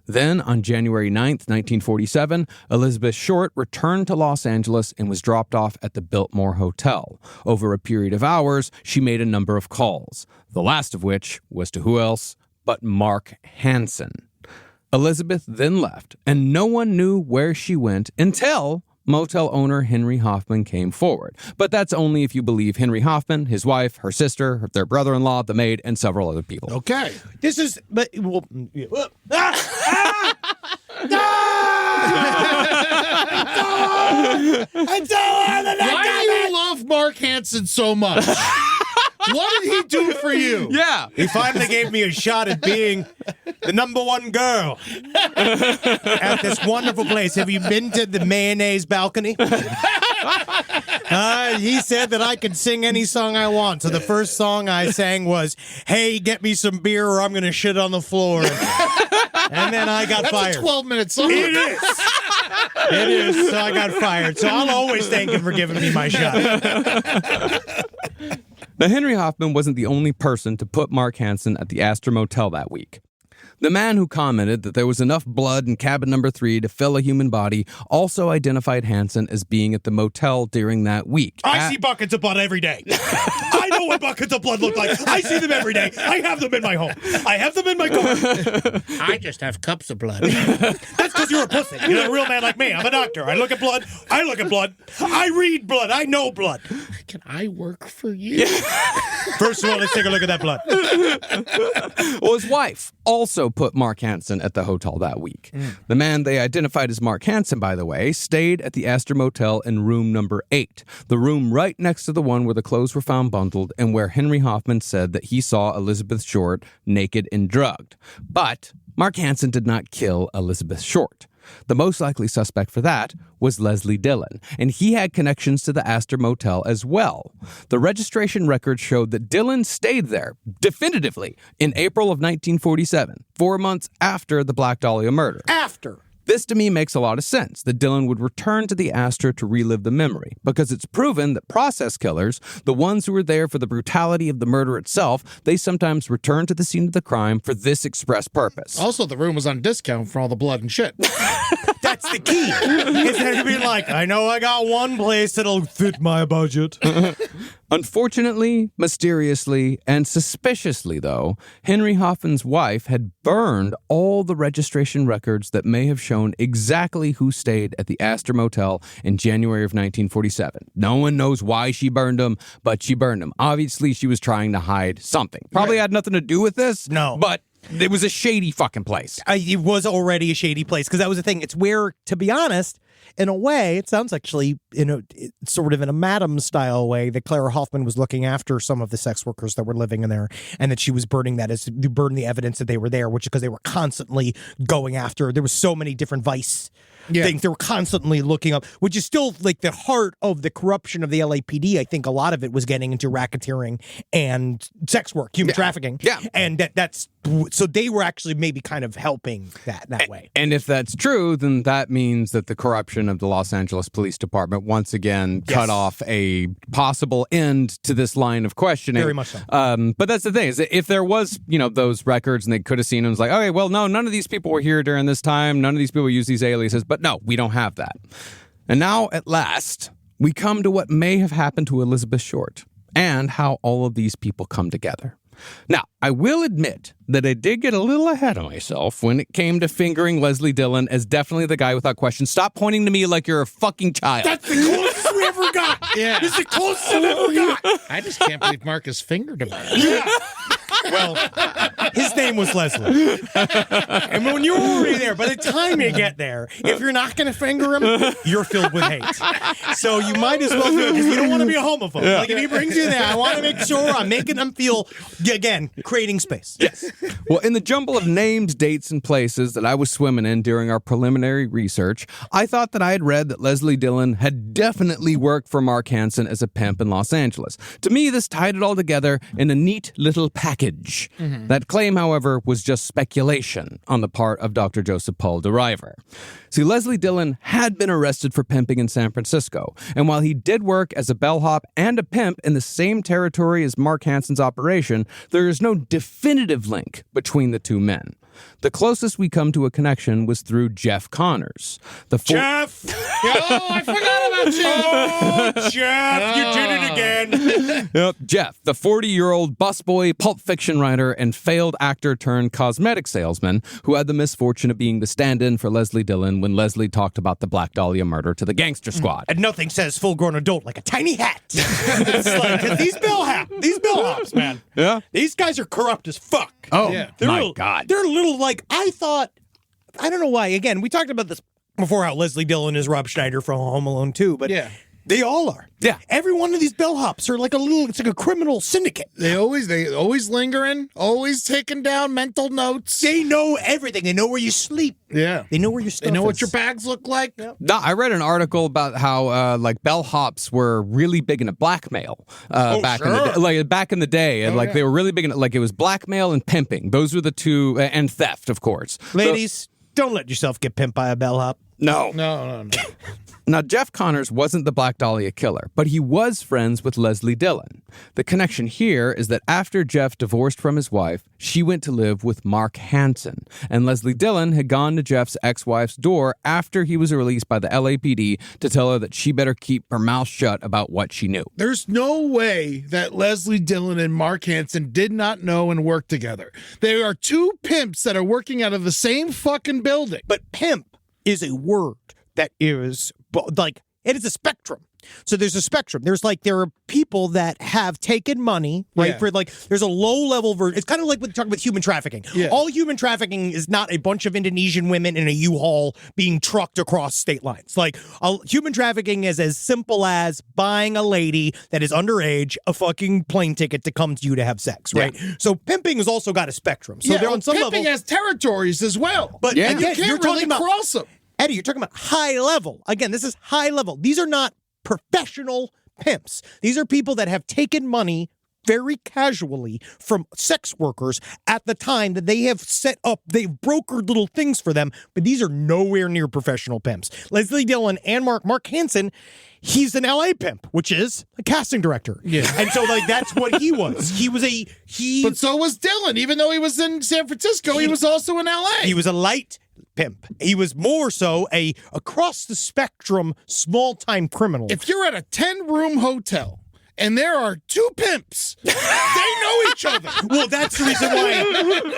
Then, on January 9th, 1947, Elizabeth Short returned to Los Angeles and was dropped off at the Biltmore Hotel. Over a period of hours, she made a number of calls, the last of which was to who else but Mark Hansen. Elizabeth then left, and no one knew where she went until motel owner Henry Hoffman came forward. But that's only if you believe Henry Hoffman, his wife, her sister, their brother-in-law, the maid, and several other people. Okay. This is, but well, Why do you love Mark Hansen so much? What did he do for you? Yeah. he finally gave me a shot at being the number one girl at this wonderful place. Have you been to the mayonnaise balcony? He said that I could sing any song I want. So the first song I sang was, "Hey, get me some beer or I'm going to shit on the floor." And then I got fired. That's a 12-minute song. It is. It is. So I got fired. So I'll always thank him for giving me my shot. Now, Henry Hoffman wasn't the only person to put Mark Hansen at the Aster Motel that week. The man who commented that there was enough blood in cabin number 3 to fill a human body also identified Hansen as being at the motel during that week. I see buckets of blood every day. I know what buckets of blood look like. I see them every day. I have them in my home. I have them in my car. I just have cups of blood. That's because you're a pussy. You're not a real man like me. I'm a doctor. I look at blood. I look at blood. I read blood. I know blood. Can I work for you? First of all, let's take a look at that blood. Well, his wife also put Mark Hansen at the hotel that week. The man they identified as Mark Hansen, by the way, stayed at the Aster Motel in room number 8, the room right next to the one where the clothes were found bundled and where Henry Hoffman said that he saw Elizabeth Short naked and drugged. But Mark Hansen did not kill Elizabeth Short. The most likely suspect for that was Leslie Dillon, and he had connections to the Aster Motel as well. The registration records showed that Dillon stayed there, definitively, in April of 1947, 4 months after the Black Dahlia murder. After. This to me makes a lot of sense, that Dillon would return to the Aster to relive the memory, because it's proven that process killers, the ones who were there for the brutality of the murder itself, they sometimes return to the scene of the crime for this express purpose. Also, the room was on discount for all the blood and shit. That's the key. Instead of being like, I know I got one place that'll fit my budget. Unfortunately, mysteriously, and suspiciously, though, Henry Hoffman's wife had burned all the registration records that may have shown exactly who stayed at the Aster Motel in January of 1947. No one knows why she burned them, but she burned them. Obviously, she was trying to hide something. Probably had nothing to do with this. No. But it was a shady fucking place. It was already a shady place, because that was the thing. It's where, to be honest, in a way, it sounds actually, sort of in a Madam style way, that Clara Hoffman was looking after some of the sex workers that were living in there, and that she was burning the evidence that they were there, which is because they were constantly going after. There was so many different vice things they were constantly looking up, which is still like the heart of the corruption of the LAPD. I think a lot of it was getting into racketeering and sex work, human trafficking. Yeah. And that's so they were actually maybe kind of helping that way. And if that's true, then that means that the corruption of the Los Angeles Police Department once again cut off a possible end to this line of questioning. Very much so. But that's the thing, is that if there was, those records and they could have seen them, it's like, okay, well, no, none of these people were here during this time. None of these people use these aliases. But no, we don't have that. And now, at last, we come to what may have happened to Elizabeth Short and how all of these people come together. Now, I will admit that I did get a little ahead of myself when it came to fingering Leslie Dillon as definitely the guy without question. Stop pointing to me like you're a fucking child. That's the closest we ever got. Yeah. It's the closest we ever got. I just can't believe Marcus fingered him. Yeah. Well, his name was Leslie. And when you're already there, by the time you get there, if you're not going to finger him, you're filled with hate. So you might as well do it because you don't want to be a homophobe. Like if he brings you there, I want to make sure I'm making them feel, again, creating space. Yes. Well, in the jumble of names, dates, and places that I was swimming in during our preliminary research, I thought that I had read that Leslie Dillon had definitely worked for Mark Hansen as a pimp in Los Angeles. To me, this tied it all together in a neat little package. That claim, however, was just speculation on the part of Dr. Joseph Paul DeRiver. See, Leslie Dillon had been arrested for pimping in San Francisco, and while he did work as a bellhop and a pimp in the same territory as Mark Hansen's operation, there is no definitive link between the two men. The closest we come to a connection was through Jeff Connors. Jeff! Oh, I forgot about you! Oh, Jeff, you did it again. Yep, Jeff, the 40-year-old busboy, Pulp Fiction writer, and failed actor turned cosmetic salesman who had the misfortune of being the stand-in for Leslie Dillon when Leslie talked about the Black Dahlia murder to the gangster squad. And nothing says full-grown adult like a tiny hat. It's like, these bellhops, man. Yeah? These guys are corrupt as fuck. Oh, Yeah. my God. They're a little like, I don't know why. Again, we talked about this before, how Leslie Dillon is Rob Schneider from Home Alone 2, but Yeah. they all are. Yeah. Every one of these bellhops are like it's like a criminal syndicate. They always lingering, always taking down mental notes. They know everything. They know where you sleep. Yeah. They know where your stuff They know what is. your bags look like. No, I read an article about how like bellhops were really big into blackmail back in the day, back in the day, and they were really big into it was blackmail and pimping. Those were the two, and theft, of course. Ladies, don't let yourself get pimped by a bellhop. No. No. Now, Jeff Connors wasn't the Black Dahlia killer, but he was friends with Leslie Dillon. The connection here is that after Jeff divorced from his wife, she went to live with Mark Hansen, and Leslie Dillon had gone to Jeff's ex-wife's door after he was released by the LAPD to tell her that she better keep her mouth shut about what she knew. There's no way that Leslie Dillon and Mark Hansen did not know and work together. They are two pimps that are working out of the same fucking building. But pimp is a word that is like, it is a spectrum. So there's a spectrum. There are people that have taken money, right? Yeah. For there's a low level version. It's kind of like when you talk about human trafficking. Yeah. All human trafficking is not a bunch of Indonesian women in a U-Haul being trucked across state lines. Like human trafficking is as simple as buying a lady that is underage a fucking plane ticket to come to you to have sex, right? Yeah. So pimping has also got a spectrum. So they're on some level. Pimping has territories as well. But and again, you can't really cross them. Eddie, you're talking about high level. Again, this is high level. These are not professional pimps. These are people that have taken money very casually from sex workers at the time that they have set up, they've brokered little things for them, but these are nowhere near professional pimps. Leslie Dillon and Mark Hansen, he's an LA pimp, which is a casting director. Yeah. And so that's what he was. But so was Dillon. Even though he was in San Francisco, he was also in LA. He was a light pimp. He was more so a across the spectrum small-time criminal. If you're at a 10-room hotel and there are two pimps, they know each other. Well, that's the reason why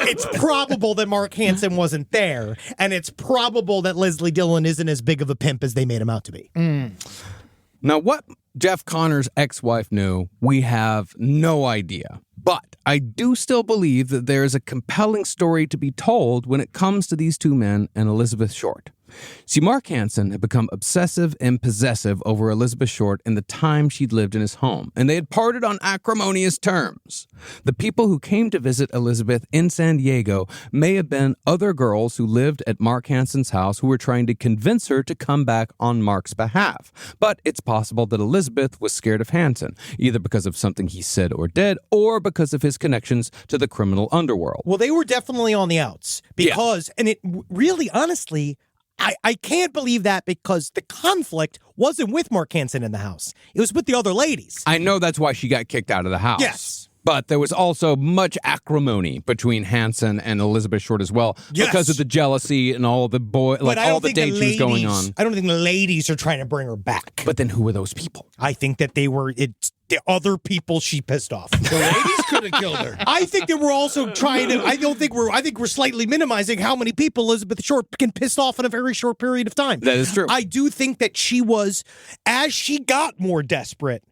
it's probable that Mark Hansen wasn't there, and it's probable that Leslie Dillon isn't as big of a pimp as they made him out to be. Now, what Jeff Connors' ex-wife knew, we have no idea. But I do still believe that there is a compelling story to be told when it comes to these two men and Elizabeth Short. See, Mark Hansen had become obsessive and possessive over Elizabeth Short in the time she'd lived in his home, and they had parted on acrimonious terms. The people who came to visit Elizabeth in San Diego may have been other girls who lived at Mark Hansen's house who were trying to convince her to come back on Mark's behalf. But it's possible that Elizabeth was scared of Hansen, either because of something he said or did, or because of his connections to the criminal underworld. Well, they were definitely on the outs because, and it really, honestly, I can't believe that because the conflict wasn't with Mark Hansen in the house. It was with the other ladies. I know that's why she got kicked out of the house. Yes. But there was also much acrimony between Hansen and Elizabeth Short as well, because of the jealousy and all the all the dates was going on. I don't think the ladies are trying to bring her back. But then who were those people? I think that they were the other people she pissed off. The ladies could have killed her. I think they were also trying to. I think we're slightly minimizing how many people Elizabeth Short can piss off in a very short period of time. That is true. I do think that she was, as she got more desperate,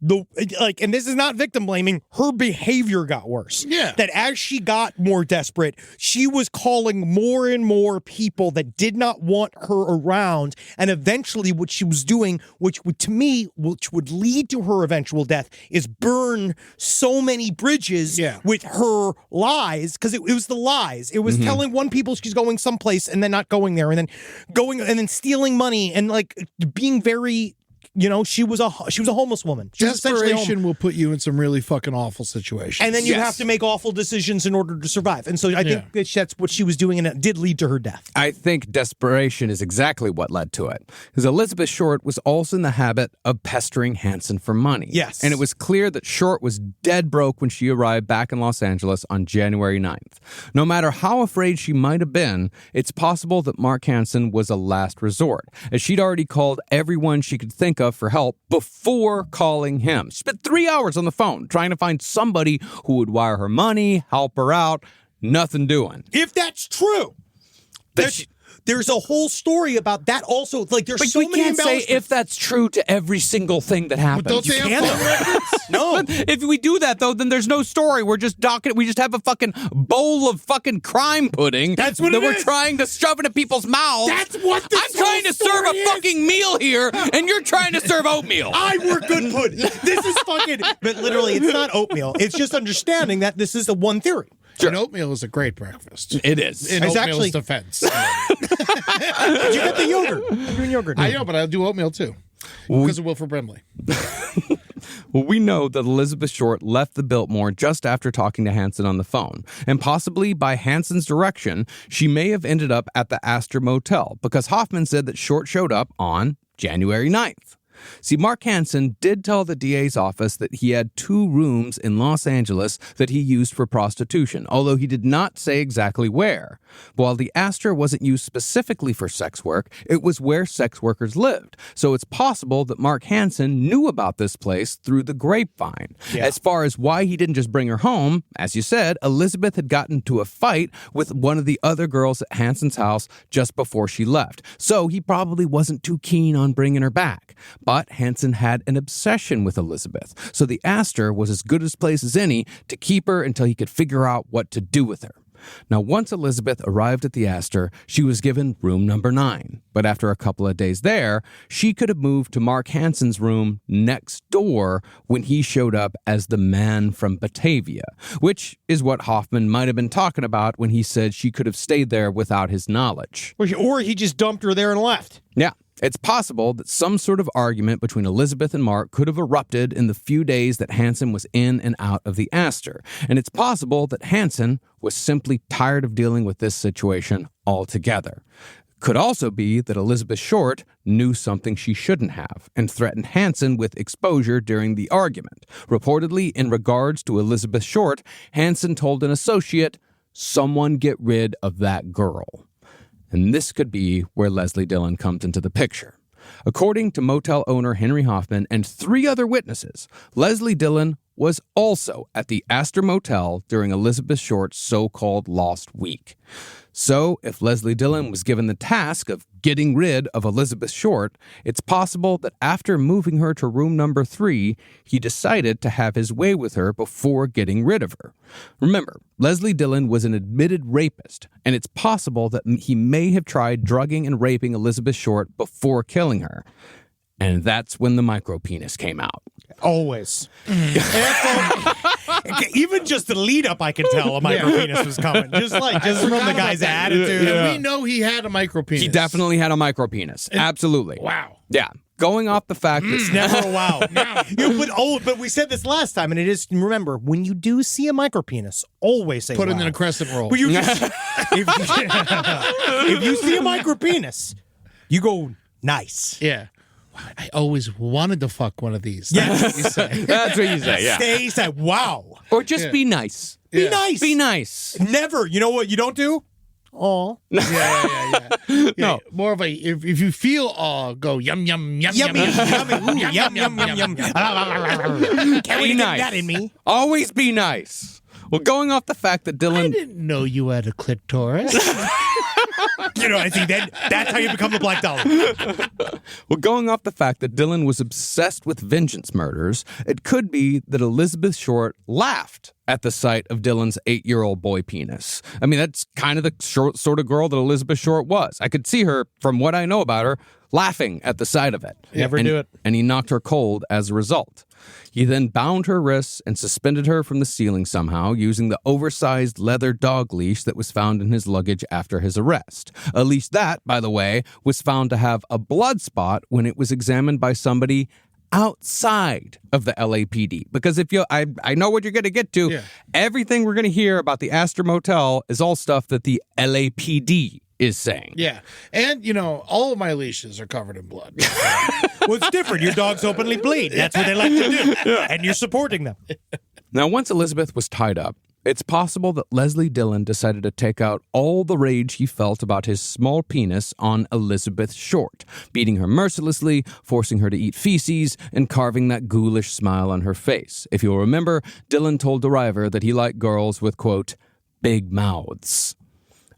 and this is not victim blaming, her behavior got worse. Yeah. That as she got more desperate, she was calling more and more people that did not want her around. And eventually what she was doing, which would lead to her eventual death, is burn so many bridges with her lies. Because it was the lies. It was telling one people she's going someplace and then not going there, and then going and then stealing money and like being very. She was a homeless woman. She was Desperation will put you in some really fucking awful situations. And then you have to make awful decisions in order to survive. And so I think that's what she was doing, and it did lead to her death. I think desperation is exactly what led to it. Because Elizabeth Short was also in the habit of pestering Hansen for money. Yes. And it was clear that Short was dead broke when she arrived back in Los Angeles on January 9th. No matter how afraid she might have been, it's possible that Mark Hansen was a last resort, as she'd already called everyone she could think of for help before calling him. She spent 3 hours on the phone trying to find somebody who would wire her money, help her out. Nothing doing. If that's true, there's a whole story about that also. Like, there's so many embellishments. Say if that's true to every single thing that happens. But don't they have phone records? No. If we do that, though, then there's no story. We're just we just have a fucking bowl of fucking crime pudding. That's what we're trying to shove into people's mouths. That's what this I'm trying to serve a fucking meal here, and you're trying to serve oatmeal. I work good pudding. This is fucking... But literally, it's not oatmeal. It's just understanding that this is the one theory. Sure. And oatmeal is a great breakfast. It is. In oatmeal's defense. You got the yogurt. I'm doing yogurt. I know, but I'll do oatmeal too. Because of Wilford Brimley. Well, we know that Elizabeth Short left the Biltmore just after talking to Hansen on the phone. And possibly by Hansen's direction, she may have ended up at the Aster Motel, because Hoffman said that Short showed up on January 9th. See, Mark Hansen did tell the DA's office that he had 2 rooms in Los Angeles that he used for prostitution, although he did not say exactly where. While the Aster wasn't used specifically for sex work, it was where sex workers lived. So it's possible that Mark Hansen knew about this place through the grapevine. Yeah. As far as why he didn't just bring her home, as you said, Elizabeth had gotten into a fight with one of the other girls at Hansen's house just before she left. So he probably wasn't too keen on bringing her back. But Hansen had an obsession with Elizabeth, so the Aster was as good a place as any to keep her until he could figure out what to do with her. Now, once Elizabeth arrived at the Aster, she was given room number 9. But after a couple of days there, she could have moved to Mark Hansen's room next door when he showed up as the man from Batavia, which is what Hoffman might have been talking about when he said she could have stayed there without his knowledge. Or he just dumped her there and left. Yeah. It's possible that some sort of argument between Elizabeth and Mark could have erupted in the few days that Hansen was in and out of the Aster. And it's possible that Hansen was simply tired of dealing with this situation altogether. Could also be that Elizabeth Short knew something she shouldn't have and threatened Hansen with exposure during the argument. Reportedly, in regards to Elizabeth Short, Hansen told an associate, "Someone get rid of that girl." And this could be where Leslie Dillon comes into the picture. According to motel owner Henry Hoffman and 3 other witnesses, Leslie Dillon was also at the Aster Motel during Elizabeth Short's so-called lost week. So, if Leslie Dillon was given the task of getting rid of Elizabeth Short, it's possible that after moving her to room number 3, he decided to have his way with her before getting rid of her. Remember, Leslie Dillon was an admitted rapist, and it's possible that he may have tried drugging and raping Elizabeth Short before killing her. And that's when the micropenis came out. Always. Even just the lead up, I could tell a micropenis was coming. Just from the guy's attitude. Yeah. We know he had a micropenis. He definitely had a micropenis. Absolutely. Wow. Yeah. Going off the fact that... It's never a wow. But we said this last time, and it is, remember, when you do see a micropenis, always say Put wow. it in a crescent roll. But if you see a micropenis, you go, nice. Yeah. I always wanted to fuck one of these. Yes. That's what you say. That's what you say, yeah. Stay, say, wow. Or just be nice. Be nice. Be nice. Never. You know what you don't do? Aw. Yeah. No. More of a, if you feel aw, go yum, yum, yum, Yummy, yum, yummy, ooh, yum, yum, yum, yum. Can't wait to get that in me. Always be nice. Well, going off the fact that Dillon... I didn't know you had a clitoris. I think that's how you become the Black Dahlia. Well, going off the fact that Dillon was obsessed with vengeance murders, it could be that Elizabeth Short laughed at the sight of Dillon's 8-year-old boy penis. I mean, that's kind of the sort of girl that Elizabeth Short was. I could see her, from what I know about her, laughing at the sight of it. Never do it. And he knocked her cold as a result. He then bound her wrists and suspended her from the ceiling somehow using the oversized leather dog leash that was found in his luggage after his arrest. A leash that, by the way, was found to have a blood spot when it was examined by somebody outside of the LAPD. Because I know what you're going to get to. Yeah. Everything we're going to hear about the Aster Motel is all stuff that the LAPD is saying. Yeah. And, all of my leashes are covered in blood. Well, it's different. Your dogs openly bleed. That's what they like to do. Yeah. And you're supporting them. Now, once Elizabeth was tied up, it's possible that Leslie Dillon decided to take out all the rage he felt about his small penis on Elizabeth Short, beating her mercilessly, forcing her to eat feces, and carving that ghoulish smile on her face. If you'll remember, Dillon told Deriver that he liked girls with, quote, big mouths.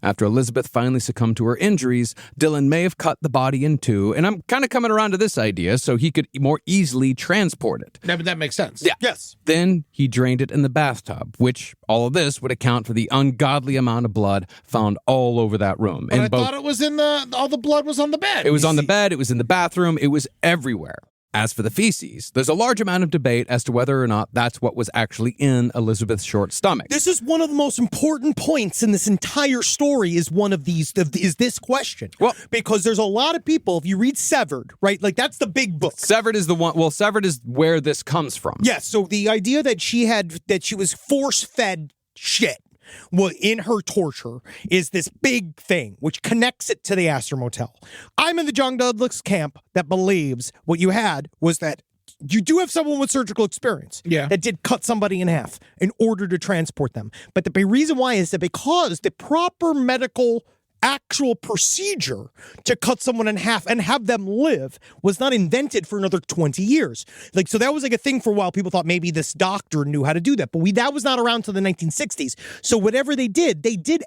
After Elizabeth finally succumbed to her injuries, Dillon may have cut the body in two, and I'm kind of coming around to this idea so he could more easily transport it. Yeah, but that makes sense. Yeah. Yes. Then he drained it in the bathtub, which all of this would account for the ungodly amount of blood found all over that room. But I thought it was all the blood was on the bed. It was on the bed, it was in the bathroom, it was everywhere. As for the feces, there's a large amount of debate as to whether or not that's what was actually in Elizabeth Short's stomach. This is one of the most important points in this entire story is this question. Well, because there's a lot of people, if you read Severed, right? Like that's the big book. Severed is the one, well, Severed is where this comes from. Yes, so the idea that she was force-fed shit in her torture is this big thing, which connects it to the Aster Motel. I'm in the John Douglas camp that believes what you had was that you do have someone with surgical experience that did cut somebody in half in order to transport them. But the reason why is that because the proper medical actual procedure to cut someone in half and have them live was not invented for another 20 years. So that was like a thing for a while. People thought maybe this doctor knew how to do that, but that was not around till the 1960s. So whatever they did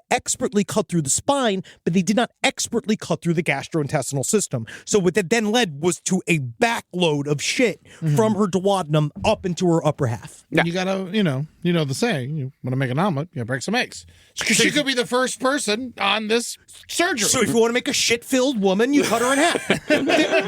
expertly cut through the spine, but they did not expertly cut through the gastrointestinal system. So what that then led was to a backload of shit from her duodenum up into her upper half. Yeah. You gotta, the saying, you want to make an omelet, you gotta break some eggs. She could be the first person on this surgery. So if you want to make a shit-filled woman, you cut her in half.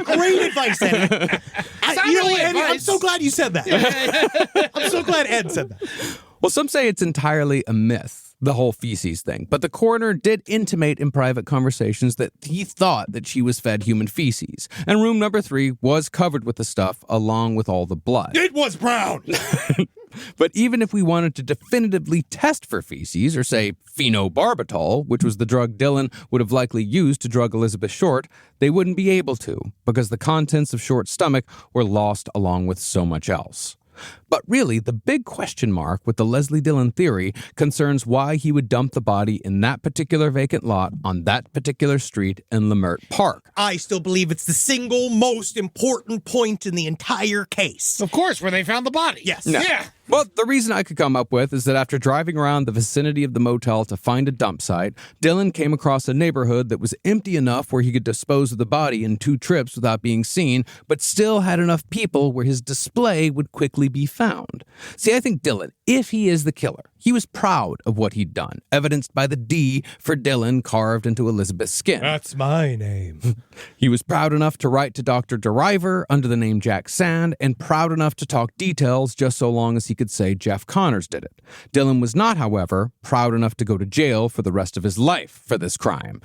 Great advice, Eddie. Eddie, I'm so glad you said that. I'm so glad Ed said that. Well, some say it's entirely a myth, the whole feces thing. But the coroner did intimate in private conversations that he thought that she was fed human feces. And room number 3 was covered with the stuff along with all the blood. It was brown. But even if we wanted to definitively test for feces, or say phenobarbital, which was the drug Dillon would have likely used to drug Elizabeth Short, they wouldn't be able to, because the contents of Short's stomach were lost along with so much else. But really, the big question mark with the Leslie Dillon theory concerns why he would dump the body in that particular vacant lot on that particular street in Lemert Park. I still believe it's the single most important point in the entire case. Of course, where they found the body. Yes. No. Yeah. Well, the reason I could come up with is that after driving around the vicinity of the motel to find a dump site, Dillon came across a neighborhood that was empty enough where he could dispose of the body in 2 trips without being seen, but still had enough people where his display would quickly be found. See, I think Dillon, if he is the killer, he was proud of what he'd done, evidenced by the D for Dillon carved into Elizabeth's skin. That's my name. He was proud enough to write to Dr. Deriver under the name Jack Sand, and proud enough to talk details just so long as he could say Jeff Connors did it. Dillon was not, however, proud enough to go to jail for the rest of his life for this crime.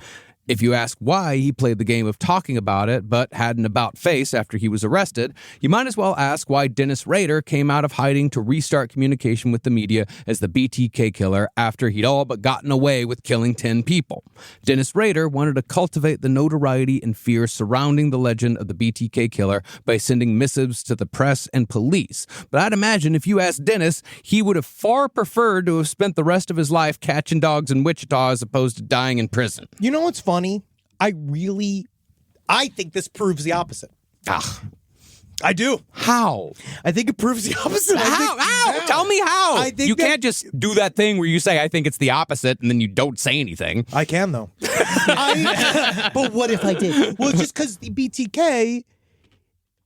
If you ask why he played the game of talking about it but had an about face after he was arrested, you might as well ask why Dennis Rader came out of hiding to restart communication with the media as the BTK killer after he'd all but gotten away with killing 10 people. Dennis Rader wanted to cultivate the notoriety and fear surrounding the legend of the BTK killer by sending missives to the press and police. But I'd imagine if you asked Dennis, he would have far preferred to have spent the rest of his life catching dogs in Wichita as opposed to dying in prison. You know what's funny? I think this proves the opposite. I do. How? I think it proves the opposite. How? Tell me how. I think you can't just do that thing where you say, I think it's the opposite, and then you don't say anything. I can, though. But what if I did? Well, just because the BTK,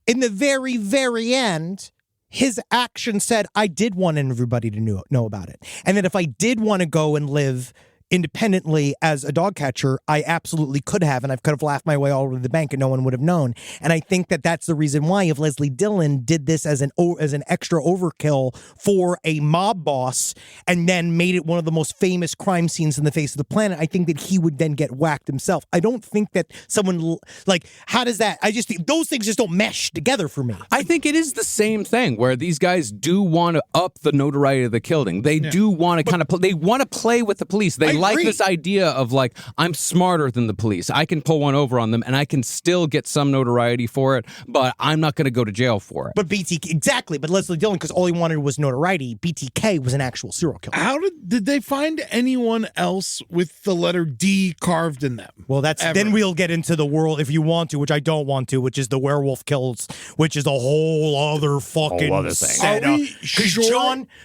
in the very, very end, his action said, I did want everybody to know about it. And that if I did want to go and live independently as a dog catcher, I absolutely could have, and I could have laughed my way all over the bank and no one would have known. And I think that that's the reason why if Leslie Dillon did this as an extra overkill for a mob boss and then made it one of the most famous crime scenes in the face of the planet, I think that he would then get whacked himself. I don't think that someone, like, how does that, I just think those things just don't mesh together for me. I think it is the same thing where these guys do want to up the notoriety of the killing. They do want to kind of, they want to play with the police. They like this idea of like, I'm smarter than the police. I can pull one over on them and I can still get some notoriety for it, but I'm not going to go to jail for it. But BTK, exactly. But Leslie Dillon, because all he wanted was notoriety, BTK was an actual serial killer. How did they find anyone else with the letter D carved in them? Well, then we'll get into the world, if you want to, which I don't want to, which is the werewolf kills, which is a whole other fucking setup.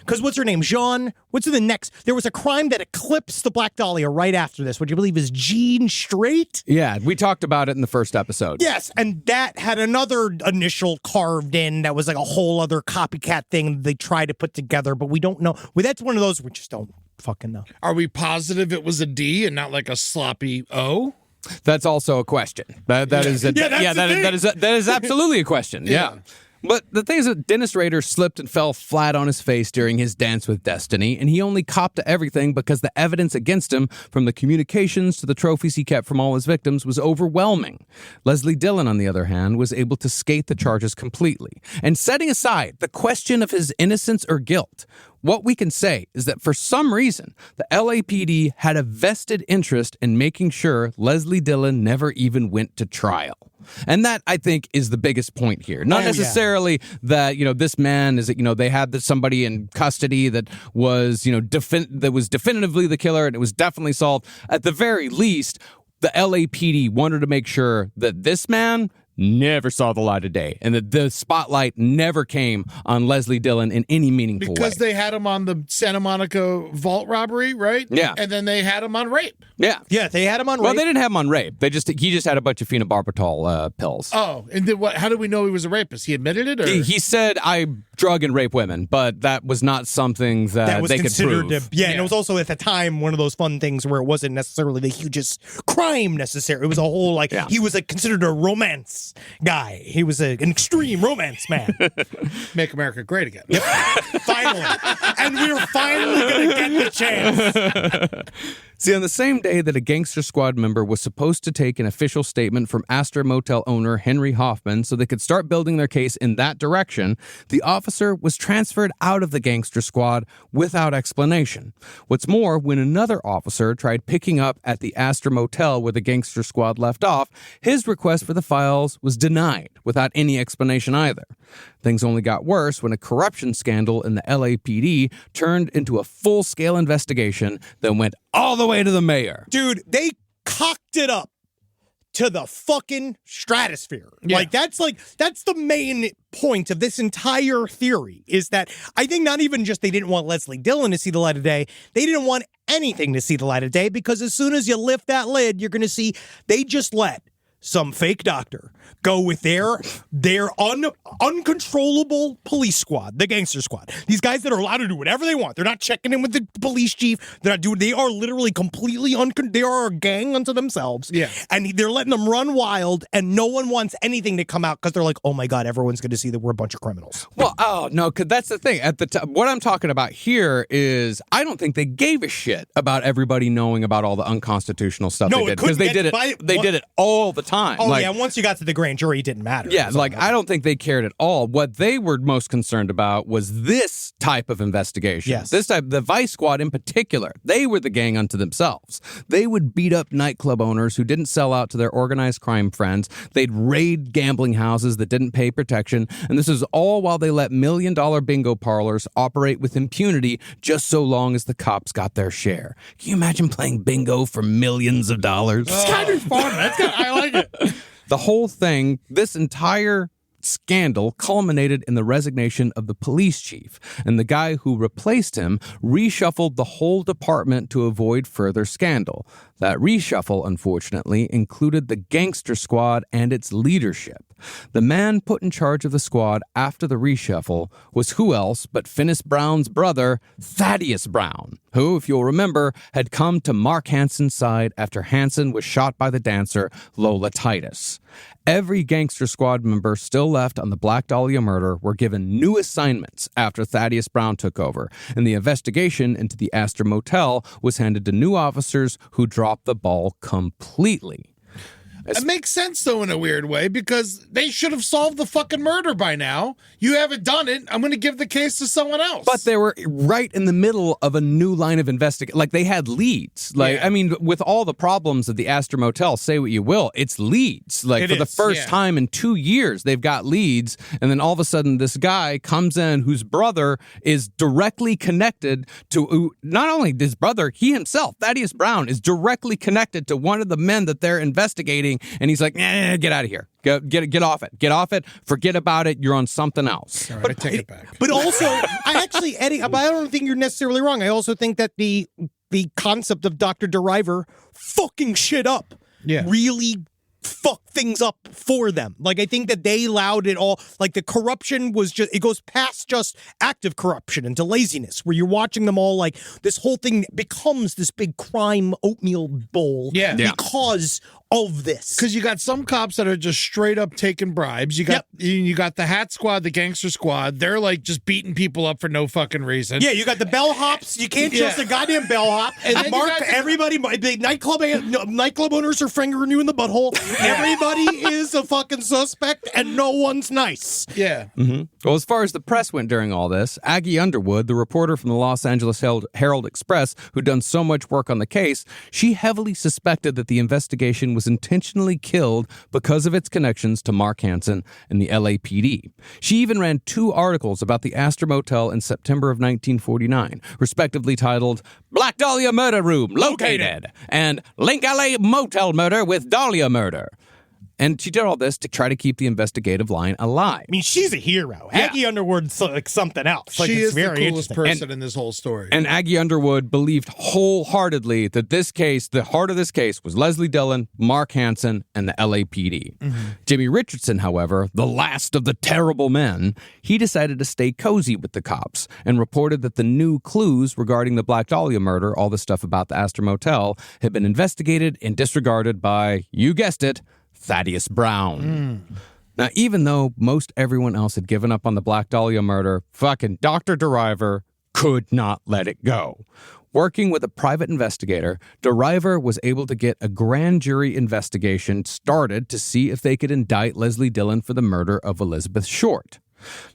Because what's her name? Jean, what's the next? There was a crime that eclipsed the Black Dahlia right after this, which I believe is Jean Strait. Yeah, we talked about it in the first episode. Yes, and that had another initial carved in that was like a whole other copycat thing they tried to put together, but we don't know. Well, that's one of those we just don't fucking know. Are we positive it was a D and not like a sloppy O? That's also a question. That is absolutely a question. Yeah. But the thing is that Dennis Rader slipped and fell flat on his face during his dance with destiny, and he only copped to everything because the evidence against him, from the communications to the trophies he kept from all his victims, was overwhelming. Leslie Dillon, on the other hand, was able to skate the charges completely. And setting aside the question of his innocence or guilt, what we can say is that for some reason, the LAPD had a vested interest in making sure Leslie Dillon never even went to trial. And that, I think, is the biggest point here. Not necessarily that, this man is, they had somebody in custody that was, that was definitively the killer and it was definitely solved. At the very least, the LAPD wanted to make sure that this man never saw the light of day and that the spotlight never came on Leslie Dillon in any meaningful way. Because they had him on the Santa Monica vault robbery, right? Yeah. And then they had him on rape. Yeah. Yeah, they had him on rape. Well, they didn't have him on rape. He just had a bunch of phenobarbital pills. Oh, and then how do we know he was a rapist? He admitted it? Or? He said, I drug and rape women, but that was not something that was they could prove. And it was also at the time one of those fun things where it wasn't necessarily the hugest crime necessary. It was a whole, he was considered a romance guy. He was an extreme romance man. Make America great again. Yep. Finally. And we're finally going to get the chance. See, on the same day that a gangster squad member was supposed to take an official statement from Aster Motel owner Henry Hoffman so they could start building their case in that direction, the officer was transferred out of the gangster squad without explanation. What's more, when another officer tried picking up at the Aster Motel where the gangster squad left off, his request for the files was denied without any explanation either. Things only got worse when a corruption scandal in the LAPD turned into a full-scale investigation that went all the way to the mayor. Dude, they cocked it up to the fucking stratosphere. Yeah. That's the main point of this entire theory, is that I think not even just they didn't want Leslie Dillon to see the light of day, they didn't want anything to see the light of day, because as soon as you lift that lid, you're going to see they just let some fake doctor go with their uncontrollable police squad, the gangster squad. These guys that are allowed to do whatever they want. They're not checking in with the police chief. They are literally completely they are a gang unto themselves. Yeah. And they're letting them run wild, and no one wants anything to come out because they're like, oh my God, everyone's going to see that we're a bunch of criminals. Well, no, because that's the thing. At the what I'm talking about here is I don't think they gave a shit about everybody knowing about all the unconstitutional stuff they did, because they did it all the time. Oh, yeah, once you got to the grand jury, it didn't matter. Yeah, I don't think they cared at all. What they were most concerned about was this type of investigation. Yes. This type, the Vice Squad in particular, they were the gang unto themselves. They would beat up nightclub owners who didn't sell out to their organized crime friends. They'd raid gambling houses that didn't pay protection. And this is all while they let $1 million bingo parlors operate with impunity just so long as the cops got their share. Can you imagine playing bingo for millions of dollars? It's kind of fun. I like it. The whole thing, this entire scandal culminated in the resignation of the police chief, and the guy who replaced him reshuffled the whole department to avoid further scandal. That reshuffle, unfortunately, included the gangster squad and its leadership. The man put in charge of the squad after the reshuffle was who else but Finis Brown's brother, Thaddeus Brown, who, if you'll remember, had come to Mark Hansen's side after Hansen was shot by the dancer Lola Titus. Every gangster squad member still left on the Black Dahlia murder were given new assignments after Thaddeus Brown took over, and the investigation into the Aster Motel was handed to new officers who dropped the ball completely. It makes sense, though, in a weird way, because they should have solved the fucking murder by now. You haven't done it. I'm going to give the case to someone else. But they were right in the middle of a new line of investigation. Like, they had leads. Like, I mean, with all the problems of the Aster Motel, say what you will, it's leads. Like, for the first time in 2 years, they've got leads. And then all of a sudden, this guy comes in whose brother is directly connected to, not only his brother, he himself, Thaddeus Brown, is directly connected to one of the men that they're investigating. And he's like, get out of here. Get off it. Get off it. Forget about it. You're on something else. All right, I take it back. But also, Eddie, but I don't think you're necessarily wrong. I also think that the concept of Dr. DeRiver fucking shit up really fucked things up for them. Like, I think that they allowed it all. Like, the corruption was just, it goes past just active corruption into laziness, where you're watching them all, like, this whole thing becomes this big crime oatmeal bowl because of this. Because you got some cops that are just straight up taking bribes. You got the hat squad, the gangster squad. They're like just beating people up for no fucking reason. Yeah, you got the bellhops. You can't trust a goddamn bellhop. And then Mark, everybody, the nightclub owners are fingering you in the butthole. Everybody is a fucking suspect, and no one's nice. Yeah. Mm-hmm. Well, as far as the press went during all this, Aggie Underwood, the reporter from the Los Angeles Herald Express, who'd done so much work on the case, she heavily suspected that the investigation was intentionally killed because of its connections to Mark Hansen and the LAPD. She even ran 2 articles about the Aster Motel in September of 1949, respectively titled Black Dahlia Murder Room Located and Link LA Motel Murder with Dahlia Murder. And she did all this to try to keep the investigative line alive. I mean, she's a hero. Yeah. Aggie Underwood's like something else. Like, she it's is very the coolest person in this whole story. And Aggie Underwood believed wholeheartedly that this case, the heart of this case, was Leslie Dillon, Mark Hansen, and the LAPD. Mm-hmm. Jimmy Richardson, however, the last of the terrible men, he decided to stay cozy with the cops and reported that the new clues regarding the Black Dahlia murder, all the stuff about the Aster Motel, had been investigated and disregarded by, you guessed it, Thaddeus Brown. Now, even though most everyone else had given up on the Black Dahlia murder, fucking Dr. DeRiver could not let it go. Working with a private investigator, DeRiver was able to get a grand jury investigation started to see if they could indict Leslie Dillon for the murder of Elizabeth Short.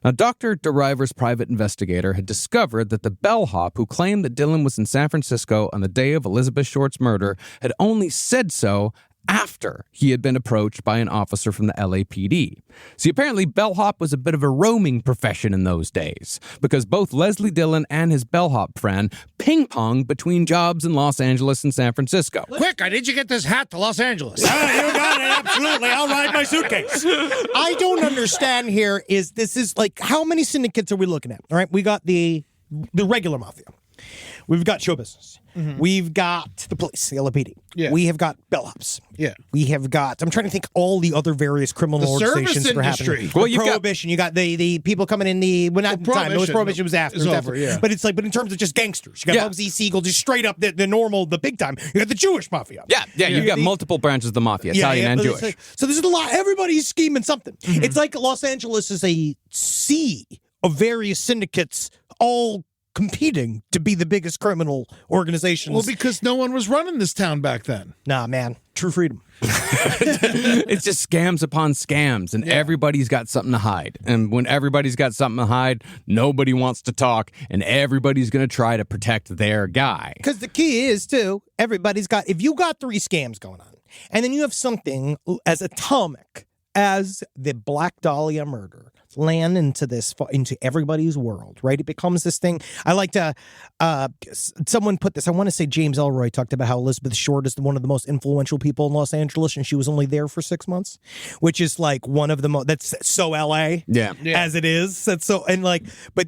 Now, Dr. DeRiver's private investigator had discovered that the bellhop who claimed that Dillon was in San Francisco on the day of Elizabeth Short's murder had only said so after he had been approached by an officer from the LAPD. See, apparently bellhop was a bit of a roaming profession in those days, because both Leslie Dillon and his bellhop friend ping-ponged between jobs in Los Angeles and San Francisco. Quick, I need you to get this hat to Los Angeles. You got it, absolutely. I'll ride my suitcase. I don't understand here this is like, how many syndicates are we looking at? All right, we got the regular mafia. We've got show business. Mm-hmm. We've got the police, the LAPD. Yeah. We have got bellhops. Yeah. We have got, I'm trying to think all the other various criminal organizations that are happening. Well, you've Prohibition. You got the people coming in not time. It was Prohibition was after. Yeah. But it's like, but in terms of just gangsters, you got Bugsy Siegel, just straight up the normal, the big time. You got the Jewish mafia. Yeah. You've got multiple branches of the mafia, Italian and Jewish. Like, so there's a lot. Everybody's scheming something. Mm-hmm. It's like Los Angeles is a sea of various syndicates all competing to be the biggest criminal organizations. Well, because no one was running this town back then. Nah, man. True freedom. It's just scams upon scams, and everybody's got something to hide. And when everybody's got something to hide, nobody wants to talk, and everybody's going to try to protect their guy. Because the key is, too, if you got 3 scams going on, and then you have something as atomic as the Black Dahlia murder land into everybody's world, right? It becomes this thing. I like to, someone put this, I want to say James Elroy talked about how Elizabeth Short is one of the most influential people in Los Angeles, and she was only there for 6 months, which is like one of the most, that's so LA as it is. That's so, and like, but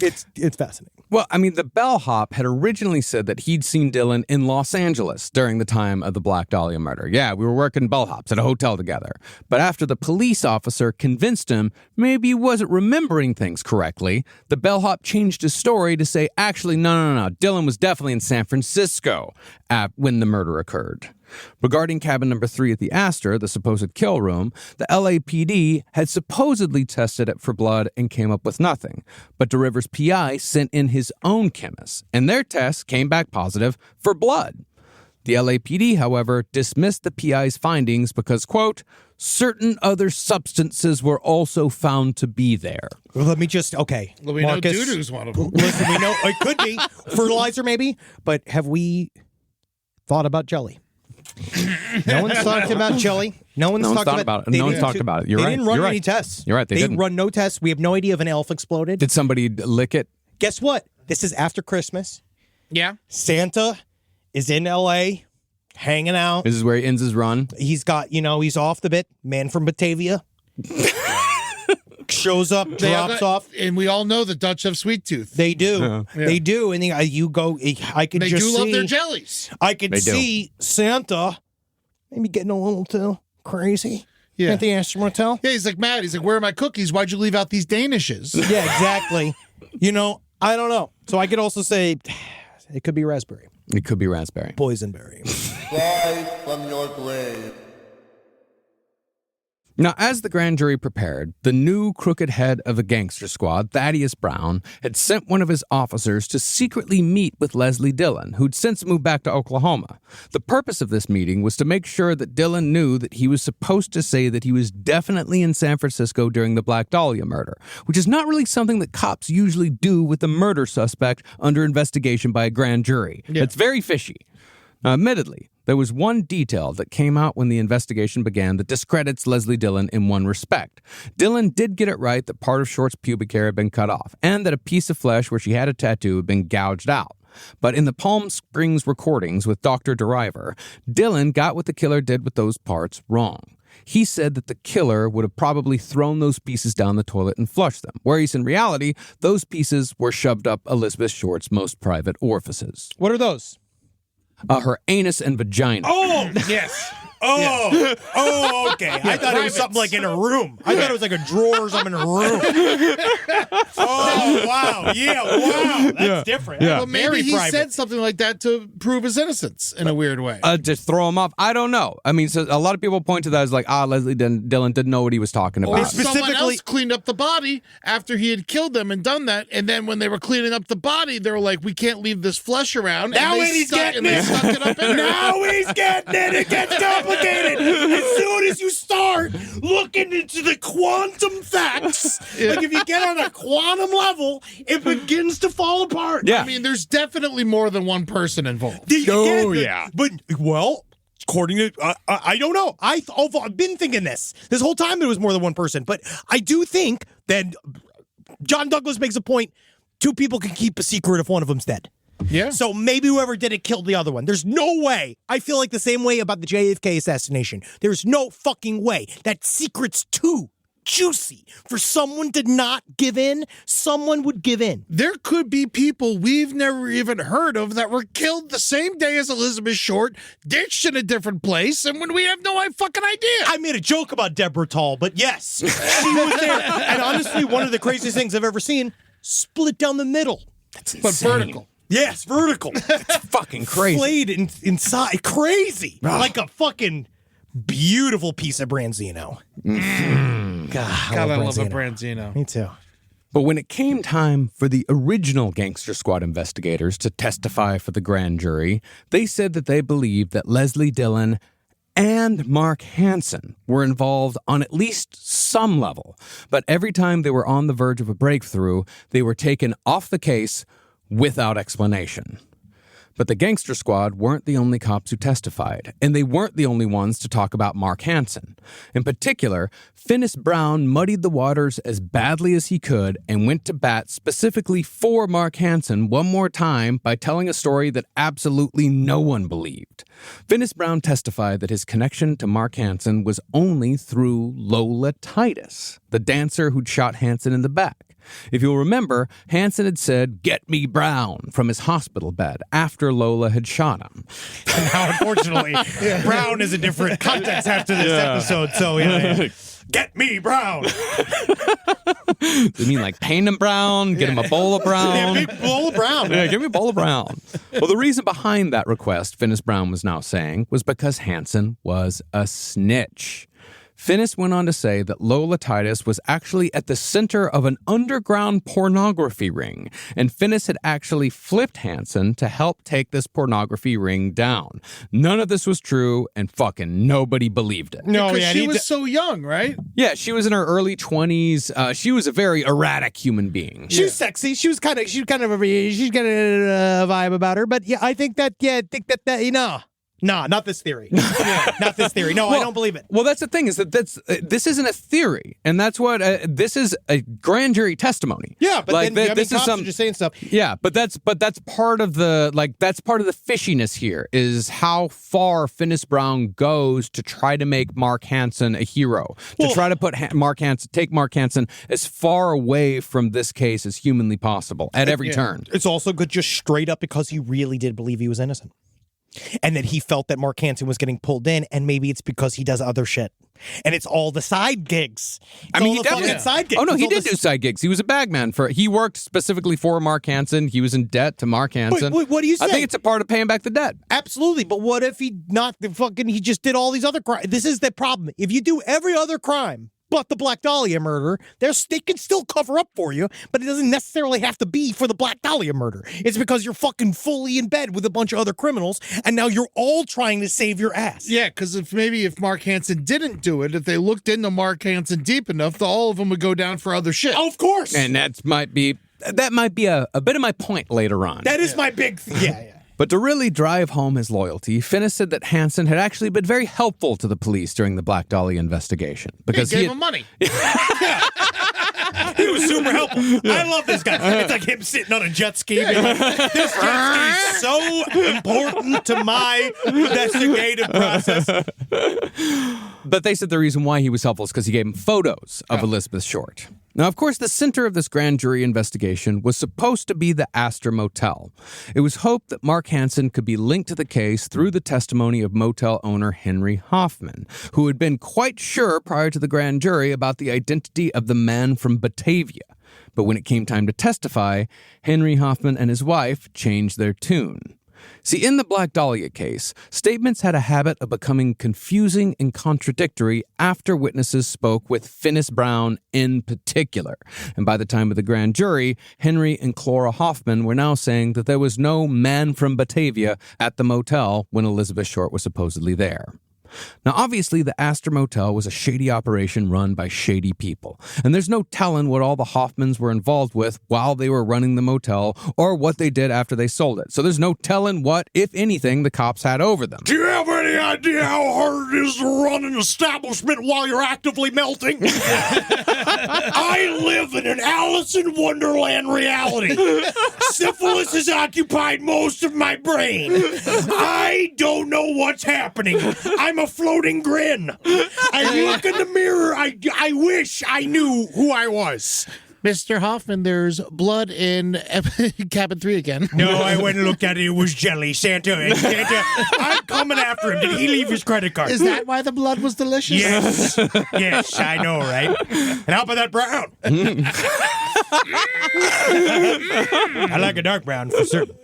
it's fascinating. Well, I mean, the bellhop had originally said that he'd seen Dillon in Los Angeles during the time of the Black Dahlia murder. Yeah, we were working bellhops at a hotel together. But after the police officer convinced him maybe he wasn't remembering things correctly, the bellhop changed his story to say, actually, no. Dillon was definitely in San Francisco when the murder occurred. Regarding cabin number 3 at the Aster, the supposed kill room, the LAPD had supposedly tested it for blood and came up with nothing. But DeRiver's PI sent in his own chemist, and their tests came back positive for blood. The LAPD, however, dismissed the PI's findings because, quote, certain other substances were also found to be there. Well, let me just, okay. Well, we Marcus, know doo-doo's one of them. Listen, we know it could be fertilizer maybe, but have we thought about jelly? No one's talked about jelly. No one's talked about it. No one's talked about it. You're right. They didn't run You're any right. tests. You're right. They didn't run no tests. We have no idea if an elf exploded. Did somebody lick it? Guess what? This is after Christmas. Yeah. Santa is in L.A. hanging out. This is where he ends his run. He's got, he's off the bit. Man from Batavia. Shows up, drops off. And we all know the Dutch have sweet tooth. They do. Yeah. They do. And you go, I could They just do see. love their jellies. I could see Santa maybe getting a little too crazy at the Aster Motel. Yeah, he's like, Matt, he's like, where are my cookies? Why'd you leave out these Danishes? Yeah, exactly. I don't know. So I could also say it could be raspberry. It could be raspberry. Boysenberry. Rise from your grave. Now, as the grand jury prepared, the new crooked head of the gangster squad, Thaddeus Brown, had sent one of his officers to secretly meet with Leslie Dillon, who'd since moved back to Oklahoma. The purpose of this meeting was to make sure that Dillon knew that he was supposed to say that he was definitely in San Francisco during the Black Dahlia murder, which is not really something that cops usually do with a murder suspect under investigation by a grand jury. Yeah. It's very fishy. Now, admittedly, there was one detail that came out when the investigation began that discredits Leslie Dillon in one respect. Dillon did get it right that part of Short's pubic hair had been cut off, and that a piece of flesh where she had a tattoo had been gouged out. But in the Palm Springs recordings with Dr. DeRiver, Dillon got what the killer did with those parts wrong. He said that the killer would have probably thrown those pieces down the toilet and flushed them, whereas in reality, those pieces were shoved up Elizabeth Short's most private orifices. What are those? Her anus and vagina. Oh, yes. Oh, okay. I thought it was something like in a room. I thought it was like a drawer or something in a room. Oh, wow. Yeah, wow. That's different. Yeah. Well, maybe he said something like that to prove his innocence in a weird way. Just throw him off. I don't know. I mean, so a lot of people point to that as like, Leslie Dillon didn't know what he was talking about. Or someone else cleaned up the body after he had killed them and done that, and then when they were cleaning up the body, they were like, we can't leave this flesh around. Now he's getting it. Stuck it up in now he's getting it. It gets complicated. As soon as you start looking into the quantum facts, like if you get on a quantum level, it begins to fall apart. Yeah. I mean, there's definitely more than one person involved. But, according to, I don't know. I've been thinking this whole time there was more than one person, but I do think that John Douglas makes a point. 2 people can keep a secret if one of them's dead. Yeah. So maybe whoever did it killed the other one. There's no way. I feel like the same way about the JFK assassination. There's no fucking way. That secret's too juicy for someone to not give in. Someone would give in. There could be people we've never even heard of that were killed the same day as Elizabeth Short, ditched in a different place, and when we have no fucking idea. I made a joke about Deborah Tall, but yes, she was there. And honestly, one of the craziest things I've ever seen, split down the middle. That's insane. But vertical. Yes, vertical. It's fucking crazy. Flayed inside. Crazy. Like a fucking beautiful piece of Branzino. God, I love a Branzino. Me too. But when it came time for the original Gangster Squad investigators to testify for the grand jury, they said that they believed that Leslie Dillon and Mark Hansen were involved on at least some level. But every time they were on the verge of a breakthrough, they were taken off the case without explanation. But the gangster squad weren't the only cops who testified, and they weren't the only ones to talk about Mark Hansen. In particular, Finis Brown muddied the waters as badly as he could and went to bat specifically for Mark Hansen one more time by telling a story that absolutely no one believed. Finis Brown testified that his connection to Mark Hansen was only through Lola Titus, the dancer who'd shot Hansen in the back. If you'll remember, Hansen had said, "Get me Brown," from his hospital bed after Lola had shot him. Now, unfortunately, Brown is a different context after this episode, so get me Brown. You mean like paint him brown, get him a bowl of brown? Yeah, big bowl of brown. Yeah, give me a bowl of brown. Well, the reason behind that request, Finis Brown was now saying, was because Hansen was a snitch. Finis went on to say that Lola Titus was actually at the center of an underground pornography ring, and Finis had actually flipped Hansen to help take this pornography ring down. None of this was true, and fucking nobody believed it. No, because she was so young, right? Yeah, she was in her early 20s. She was a very erratic human being. She was sexy. She's got a vibe about her. But yeah, I think that No, not this theory. Not this theory. No, I don't believe it. Well, that's the thing, is that this isn't a theory, and that's what this is, a grand jury testimony. Yeah, but like, then this is cops are just saying stuff. Yeah, but that's part of the that's part of the fishiness here, is how far Finis Brown goes to try to make Mark Hansen a hero, to try to put take Mark Hansen as far away from this case as humanly possible at every turn. It's also good just straight up because he really did believe he was innocent. And that he felt that Mark Hansen was getting pulled in, and maybe it's because he does other shit. And it's all the side gigs. He definitely side gigs. Oh no, he did do side gigs. He was a bagman he worked specifically for Mark Hansen. He was in debt to Mark Hansen. Wait, what do you say? I think it's a part of paying back the debt. Absolutely, but what if he just did all these other crimes? This is the problem. If you do every other crime but the Black Dahlia murder, they can still cover up for you, but it doesn't necessarily have to be for the Black Dahlia murder. It's because you're fucking fully in bed with a bunch of other criminals, and now you're all trying to save your ass. Yeah, because if Mark Hansen didn't do it, if they looked into Mark Hansen deep enough, all of them would go down for other shit. Oh, of course. And that might be a bit of my point later on. That is my big thing. Yeah. But to really drive home his loyalty, Finis said that Hansen had actually been very helpful to the police during the Black Dahlia investigation. Because he gave him money. He was super helpful. I love this guy. It's like him sitting on a jet ski. Being like, this jet ski is so important to my investigative process. But they said the reason why he was helpful is because he gave him photos of Elizabeth Short. Now, of course, the center of this grand jury investigation was supposed to be the Aster Motel. It was hoped that Mark Hansen could be linked to the case through the testimony of motel owner Henry Hoffman, who had been quite sure prior to the grand jury about the identity of the man from Batavia. But when it came time to testify, Henry Hoffman and his wife changed their tune. See, in the Black Dahlia case, statements had a habit of becoming confusing and contradictory after witnesses spoke with Finis Brown in particular. And by the time of the grand jury, Henry and Clara Hoffman were now saying that there was no man from Batavia at the motel when Elizabeth Short was supposedly there. Now, obviously, the Aster Motel was a shady operation run by shady people, and there's no telling what all the Hoffmans were involved with while they were running the motel or what they did after they sold it. So there's no telling what, if anything, the cops had over them. Do you have any idea how hard it is to run an establishment while you're actively melting? I live in an Alice in Wonderland reality. Syphilis has occupied most of my brain. I don't know what's happening. I'm a floating grin. I look in the mirror. I wish I knew who I was. Mr. Hoffman, there's blood in cabin 3 again. No, I went and looked at it. It was jelly. Santa, I'm coming after him. Did he leave his credit card? Is that why the blood was delicious? Yes. Yes, I know, right? And how about that brown? I like a dark brown for certain.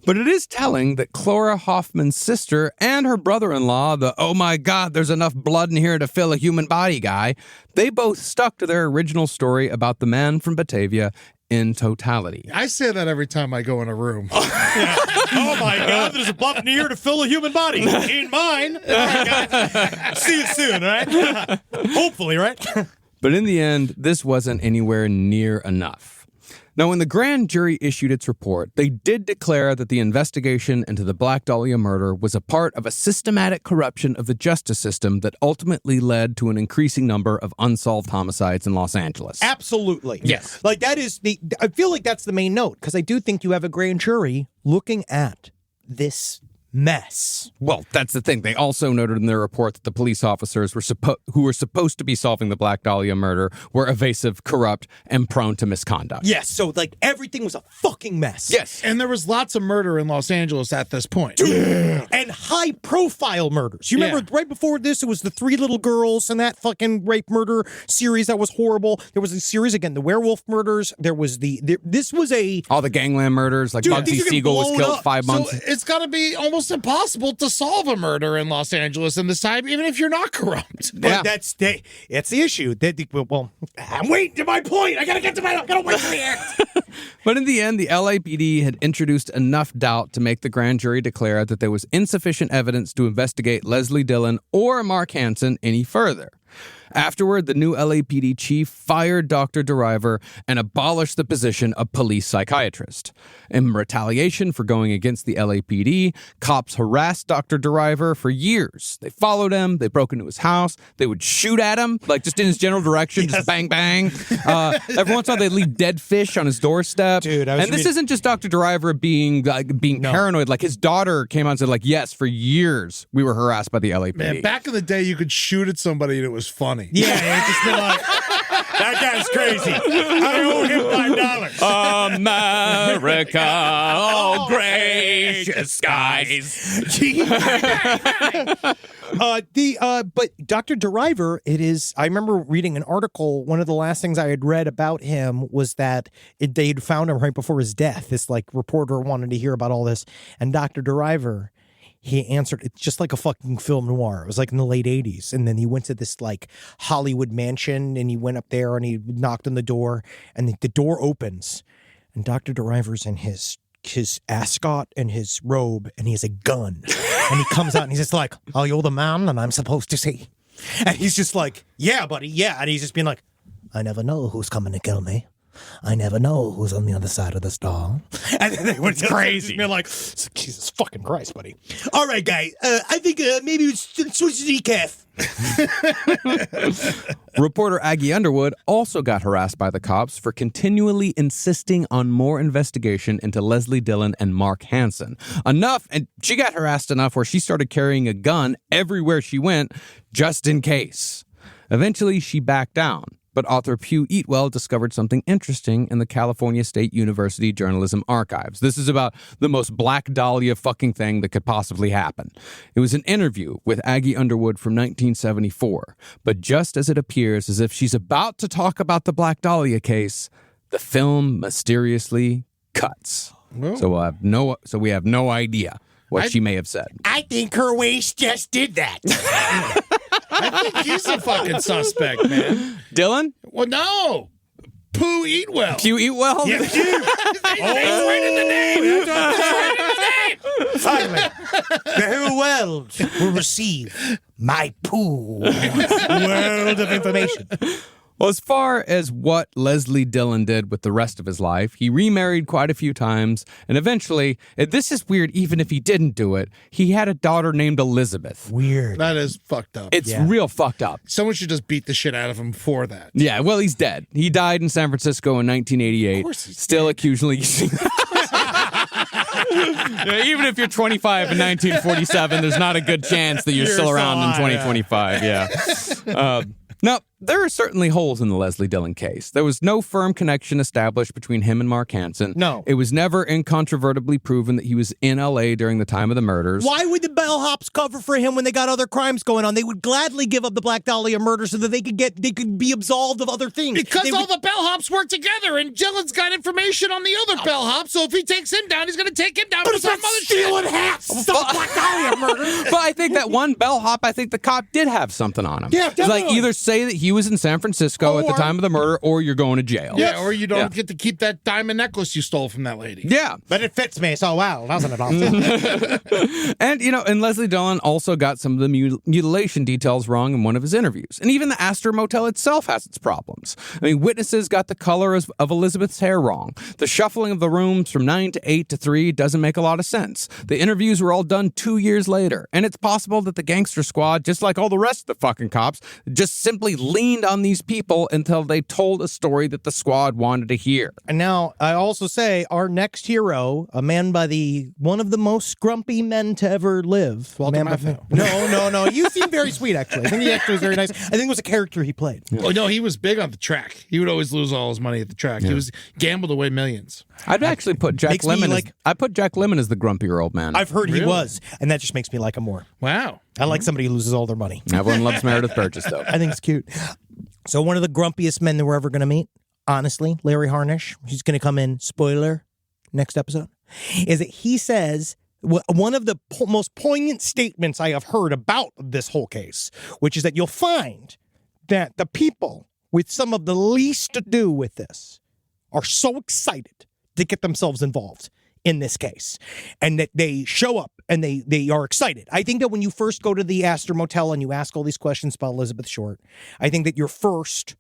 But it is telling that Clara Hoffman's sister and her brother-in-law, the "oh my God, there's enough blood in here to fill a human body" guy, they both stuck to their original story about the man from Batavia in totality. I say that every time I go in a room. Oh my God, there's a blood in here to fill a human body. In mine. All right, guys. See you soon, all right? Hopefully, right? But in the end, this wasn't anywhere near enough. Now, when the grand jury issued its report, they did declare that the investigation into the Black Dahlia murder was a part of a systematic corruption of the justice system that ultimately led to an increasing number of unsolved homicides in Los Angeles. Absolutely. Yes. Like that is I feel like that's the main note, because I do think you have a grand jury looking at this mess. Well, that's the thing. They also noted in their report that the police officers who were supposed to be solving the Black Dahlia murder were evasive, corrupt, and prone to misconduct. Yes, so like everything was a fucking mess. Yes. And there was lots of murder in Los Angeles at this point. And high-profile murders. You remember right before this, it was the 3 little girls and that fucking rape murder series that was horrible. There was a series, again, the werewolf murders. There was this was a... All the gangland murders, like Dude, Bugsy these are Siegel was blown killed up. 5 months. So it's got to be almost impossible to solve a murder in Los Angeles in this time, even if you're not corrupt. But that's the issue. Well, I'm waiting to my point. I gotta wait for the end. But in the end, the LAPD had introduced enough doubt to make the grand jury declare that there was insufficient evidence to investigate Leslie Dillon or Mark Hansen any further. Afterward, the new LAPD chief fired Dr. DeRiver and abolished the position of police psychiatrist. In retaliation for going against the LAPD, cops harassed Dr. DeRiver for years. They followed him, they broke into his house, they would shoot at him, like just in his general direction, just bang, bang. Every once in a while, they'd leave dead fish on his doorstep. Dude, this isn't just Dr. DeRiver being paranoid. Like, his daughter came out and said, like, yes, for years, we were harassed by the LAPD. Man, back in the day, you could shoot at somebody and it was funny. Yeah, it just been like, that guy's crazy. I owe him $5. America, oh gracious skies. But Dr. DeRiver, I remember reading an article, one of the last things I had read about him was that they'd found him right before his death. This reporter wanted to hear about all this. And Dr. DeRiver, he answered, it's just like a fucking film noir. It was like in the late 80s. And then he went to this Hollywood mansion and he went up there and he knocked on the door and the door opens and Dr. DeRiver's in his ascot and his robe and he has a gun. And he comes out and he's just like, "Are you the man that I'm supposed to see?" And he's just like, "Yeah, buddy, yeah." And he's just being like, "I never know who's coming to kill me. I never know who's on the other side of this door." And then they went crazy. Being like, "Jesus fucking Christ, buddy." All right, guy. I think maybe we switch to decaf. Reporter Aggie Underwood also got harassed by the cops for continually insisting on more investigation into Leslie Dillon and Mark Hansen. And she got harassed enough where she started carrying a gun everywhere she went, just in case. Eventually, she backed down. But author Pugh Eatwell discovered something interesting in the California State University Journalism Archives. This is about the most Black Dahlia fucking thing that could possibly happen. It was an interview with Aggie Underwood from 1974. But just as it appears as if she's about to talk about the Black Dahlia case, the film mysteriously cuts. Well. So we have no idea what she may have said. I think her waist just did that. I think he's a fucking suspect, man. Dylan? Well, no. Pugh Eatwell. Pugh Eatwell? Yeah, right in the name. Finally, the whole world will receive my pool world of information. Well, as far as what Leslie Dillon did with the rest of his life, he remarried quite a few times, and eventually, and this is weird even if he didn't do it, he had a daughter named Elizabeth. Weird. That is fucked up. It's real fucked up. Someone should just beat the shit out of him for that. Yeah, well, he's dead. He died in San Francisco in 1988. Of course he's still occasionally using even if you're 25 in 1947, there's not a good chance that you're still around in 2025. Yeah. Now, there are certainly holes in the Leslie Dillon case. There was no firm connection established between him and Mark Hansen. No. It was never incontrovertibly proven that he was in L.A. during the time of the murders. Why would the bellhops cover for him when they got other crimes going on? They would gladly give up the Black Dahlia murder so that they could be absolved of other things. Because they all the bellhops work together, and Dillon's got information on the other bellhop, so if he takes him down, he's going to take him down. But it's not stealing hats. It's not Black Dahlia murder. But I think that one bellhop, I think the cop did have something on him. Yeah, It's like definitely. either say that he he was in San Francisco at the time of the murder, or you're going to jail. Yeah, or you don't get to keep that diamond necklace you stole from that lady. Yeah. But it fits me so well, doesn't it, Austin? And Leslie Dillon also got some of the mutilation details wrong in one of his interviews. And even the Aster Motel itself has its problems. I mean, witnesses got the color of Elizabeth's hair wrong. The shuffling of the rooms from 9 to 8 to 3 doesn't make a lot of sense. The interviews were all done 2 years later. And it's possible that the gangster squad, just like all the rest of the fucking cops, just simply leaned on these people until they told a story that the squad wanted to hear. And now, I also say, our next hero, a man by one of the most grumpy men to ever live. Walter Matthau. No. You seem very sweet, actually. I think he actually was very nice. I think it was a character he played. Oh, no, he was big on the track. He would always lose all his money at the track. He was gambled away millions. I'd actually put Jack Lemmon I put Jack Lemmon as the grumpier old man. I've heard he was, and that just makes me like him more. Wow. I like somebody who loses all their money. Everyone loves Meredith Burgess, though. I think it's cute. So one of the grumpiest men that we're ever going to meet, honestly, Larry Harnish, he's going to come in, spoiler, next episode, is that he says one of the most poignant statements I have heard about this whole case, which is that you'll find that the people with some of the least to do with this are so excited to get themselves involved in this case, and that they show up and they are excited. I think that when you first go to the Aster Motel and you ask all these questions about Elizabeth Short, I think that you're first,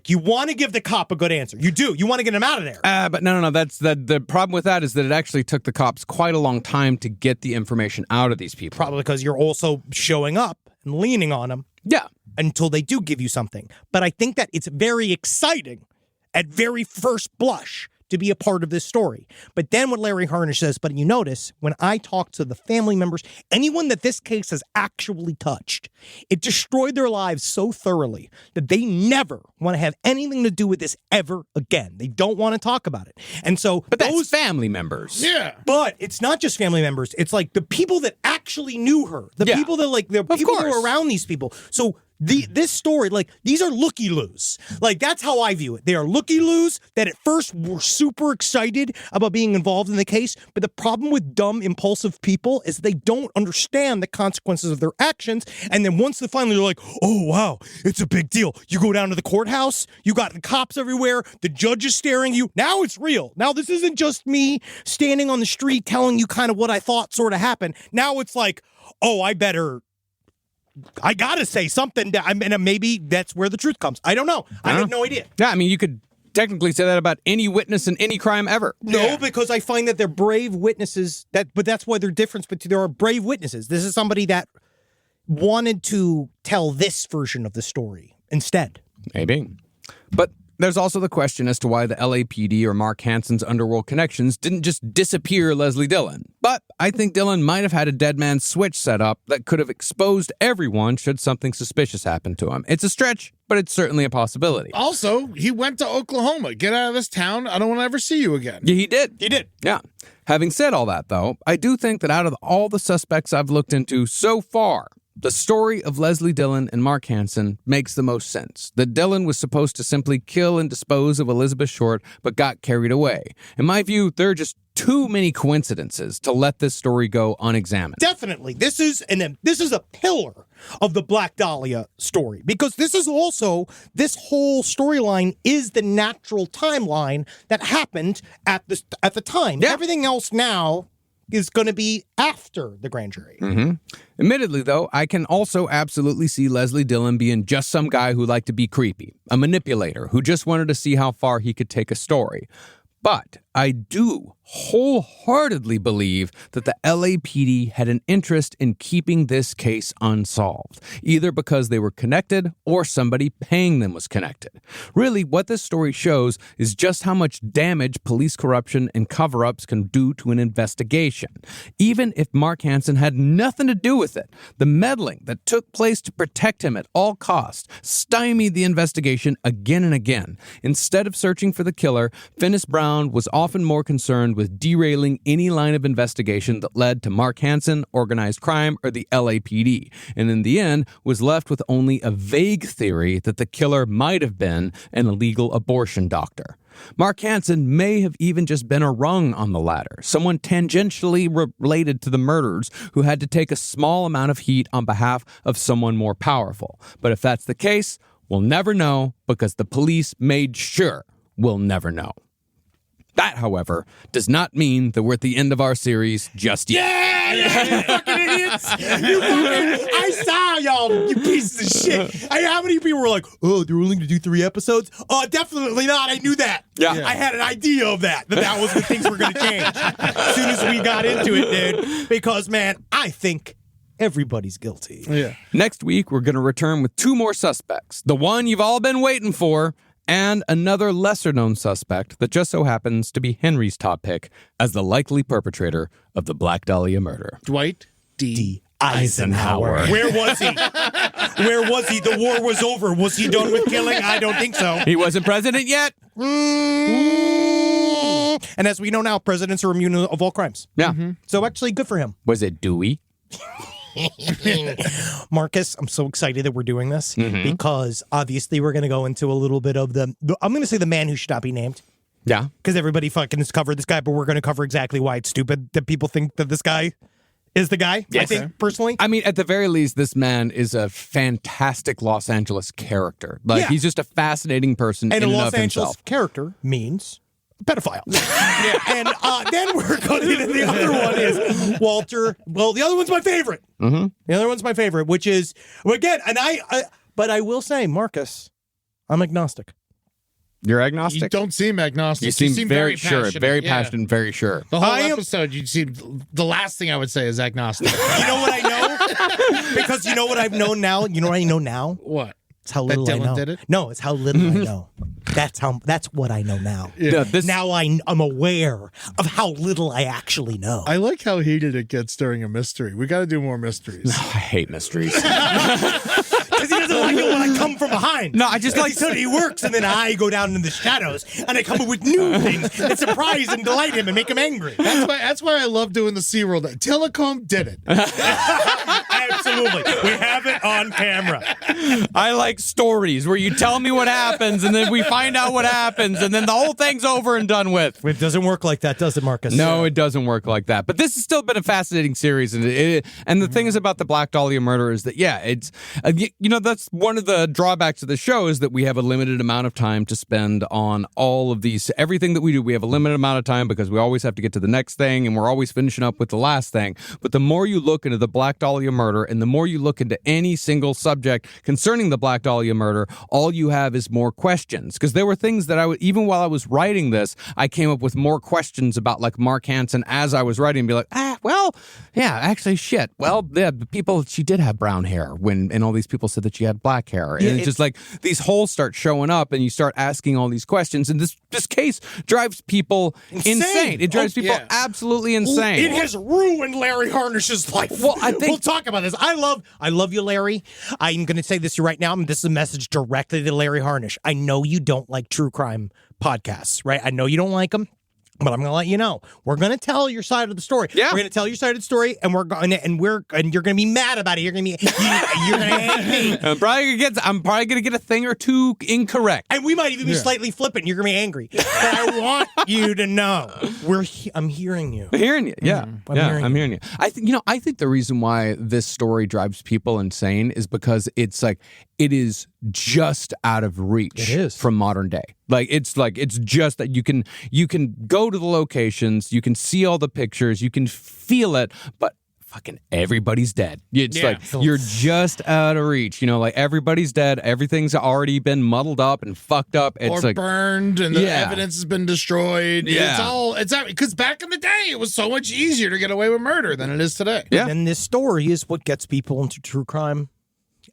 you want to give the cop a good answer. You do. You want to get him out of there. But no. That's the problem with that is that it actually took the cops quite a long time to get the information out of these people. Probably because you're also showing up and leaning on them. Yeah. Until they do give you something. But I think that it's very exciting at very first blush to be a part of this story. But then what Larry Harnish says, but you notice when I talk to the family members, anyone that this case has actually touched, it destroyed their lives so thoroughly that they never want to have anything to do with this ever again. They don't want to talk about it. And so but those family members. Yeah. But it's not just family members. It's like the people that actually knew her, the people that the people who are around these people. So this story, these are looky-loos. That's how I view it. They are looky-loos that at first were super excited about being involved in the case, but the problem with dumb, impulsive people is they don't understand the consequences of their actions, and then once they finally are like, oh, wow, it's a big deal. You go down to the courthouse, you got the cops everywhere, the judge is staring you. Now it's real. Now this isn't just me standing on the street telling you kind of what I thought sort of happened. Now it's like, oh, I gotta say something. And maybe that's where the truth comes. I don't know. I have no idea. Yeah, I mean, you could technically say that about any witness in any crime ever. No, because I find that they're brave witnesses. But that's why they're different. But there are brave witnesses. This is somebody that wanted to tell this version of the story instead. Maybe. But there's also the question as to why the LAPD or Mark Hansen's underworld connections didn't just disappear Leslie Dillon. But I think Dillon might have had a dead man's switch set up that could have exposed everyone should something suspicious happen to him. It's a stretch, but it's certainly a possibility. Also, he went to Oklahoma. Get out of this town. I don't want to ever see you again. Yeah, he did. He did. Yeah. Having said all that, though, I do think that out of all the suspects I've looked into so far, the story of Leslie Dillon and Mark Hansen makes the most sense. That Dillon was supposed to simply kill and dispose of Elizabeth Short, but got carried away. In my view, there are just too many coincidences to let this story go unexamined. Definitely. This is a pillar of the Black Dahlia story, because this whole storyline is the natural timeline that happened at the time. Yeah. Everything else now is going to be after the grand jury. Mm-hmm. Admittedly, though, I can also absolutely see Leslie Dillon being just some guy who liked to be creepy, a manipulator who just wanted to see how far he could take a story. But I do wholeheartedly believe that the LAPD had an interest in keeping this case unsolved, either because they were connected or somebody paying them was connected. Really, what this story shows is just how much damage police corruption and cover-ups can do to an investigation. Even if Mark Hansen had nothing to do with it, the meddling that took place to protect him at all costs stymied the investigation again and again. Instead of searching for the killer, Finis Brown was often more concerned with derailing any line of investigation that led to Mark Hansen, organized crime, or the LAPD, and in the end was left with only a vague theory that the killer might have been an illegal abortion doctor. Mark Hansen may have even just been a rung on the ladder, someone tangentially related to the murders who had to take a small amount of heat on behalf of someone more powerful. But if that's the case, we'll never know because the police made sure we'll never know. That, however, does not mean that we're at the end of our series just yet. Yeah, you fucking idiots! I saw y'all, you pieces of shit. How many people were like, "Oh, they're only going to do 3 episodes"? Oh, definitely not. I knew that. Yeah. I had an idea of that was the things were going to change as soon as we got into it, dude. Because, man, I think everybody's guilty. Yeah. Next week, we're going to return with 2 more suspects. The one you've all been waiting for, and another lesser-known suspect that just so happens to be Henry's top pick as the likely perpetrator of the Black Dahlia murder. Dwight D. Eisenhower. Where was he? Where was he? The war was over. Was he done with killing? I don't think so. He wasn't president yet. And as we know now, presidents are immune of all crimes. Yeah. So actually, good for him. Was it Dewey? Marcus, I'm so excited that we're doing this because obviously we're going to go into a little bit of I'm going to say the man who should not be named. Yeah. Because everybody fucking has covered this guy, but we're going to cover exactly why it's stupid that people think that this guy is the guy. Yes. I think, personally. I mean, at the very least, this man is a fantastic Los Angeles character. Like, he's just a fascinating person and in a and Los of Angeles himself. character means pedophile. And then we're going to, the other one is Walter. Well, the other one's my favorite. The other one's my favorite, which is, again, and but I will say, Marcus, I'm agnostic. You're agnostic? You don't seem agnostic. You seem very sure, passionate. very passionate, and very sure. The whole episode, you seem, the last thing I would say is agnostic. You know what I know? Because you know what I've known now? You know what I know now? What? It's how little Dillon I know. did it? No, it's how little I know. That's what I know now. Yeah, Now I'm aware of how little I actually know. I like how heated it gets during a mystery. We got to do more mysteries. I hate mysteries. Because he doesn't like it when I come from behind. No, I just like... So he works, and then I go down in the shadows, and I come up with new things that surprise and delight him and make him angry. That's why I love doing the SeaWorld. Tillicombe did it. Absolutely. We have it on camera. I like stories where you tell me what happens, and then we find out what happens, and then the whole thing's over and done with. It doesn't work like that, does it, Marcus? No, it doesn't work like that. But this has still been a fascinating series, and the thing is about the Black Dahlia murder is that, it's that's one of the drawbacks of the show is that we have a limited amount of time to spend on all of these. Everything that we do, we have a limited amount of time because we always have to get to the next thing, and we're always finishing up with the last thing. But the more you look into the Black Dahlia murder, and the more you look into any single subject concerning the Black Dahlia murder, all you have is more questions. Because there were things that even while I was writing this, I came up with more questions about like Mark Hansen as I was writing, and be like, actually, shit. Well, the people, she did have brown hair and all these people said that she had black hair. And it's just like these holes start showing up and you start asking all these questions. And this case drives people insane. It drives people absolutely insane. It has ruined Larry Harnish's life. Well, I think we'll talk about this. I love you, Larry. I'm going to say this right now. This is a message directly to Larry Harnish. I know you don't like true crime podcasts, right? I know you don't like them. But I'm going to let you know. We're going to tell your side of the story. Yeah. We're going to tell your side of the story, and you're going to be mad about it. You're going to hate me. I'm probably going to get a thing or two incorrect. And we might even be slightly flippant. You're going to be angry. But I want you to know I'm hearing you. I'm hearing you. Yeah. I'm hearing you. I think the reason why this story drives people insane is because it's like it is just out of reach from modern day. It's just that you can go to the locations, you can see all the pictures, you can feel it, but fucking everybody's dead. It's like you're just out of reach. Everybody's dead. Everything's already been muddled up and fucked up. It's or burned, and the evidence has been destroyed. Yeah. It's because back in the day, it was so much easier to get away with murder than it is today. Yeah. And this story is what gets people into true crime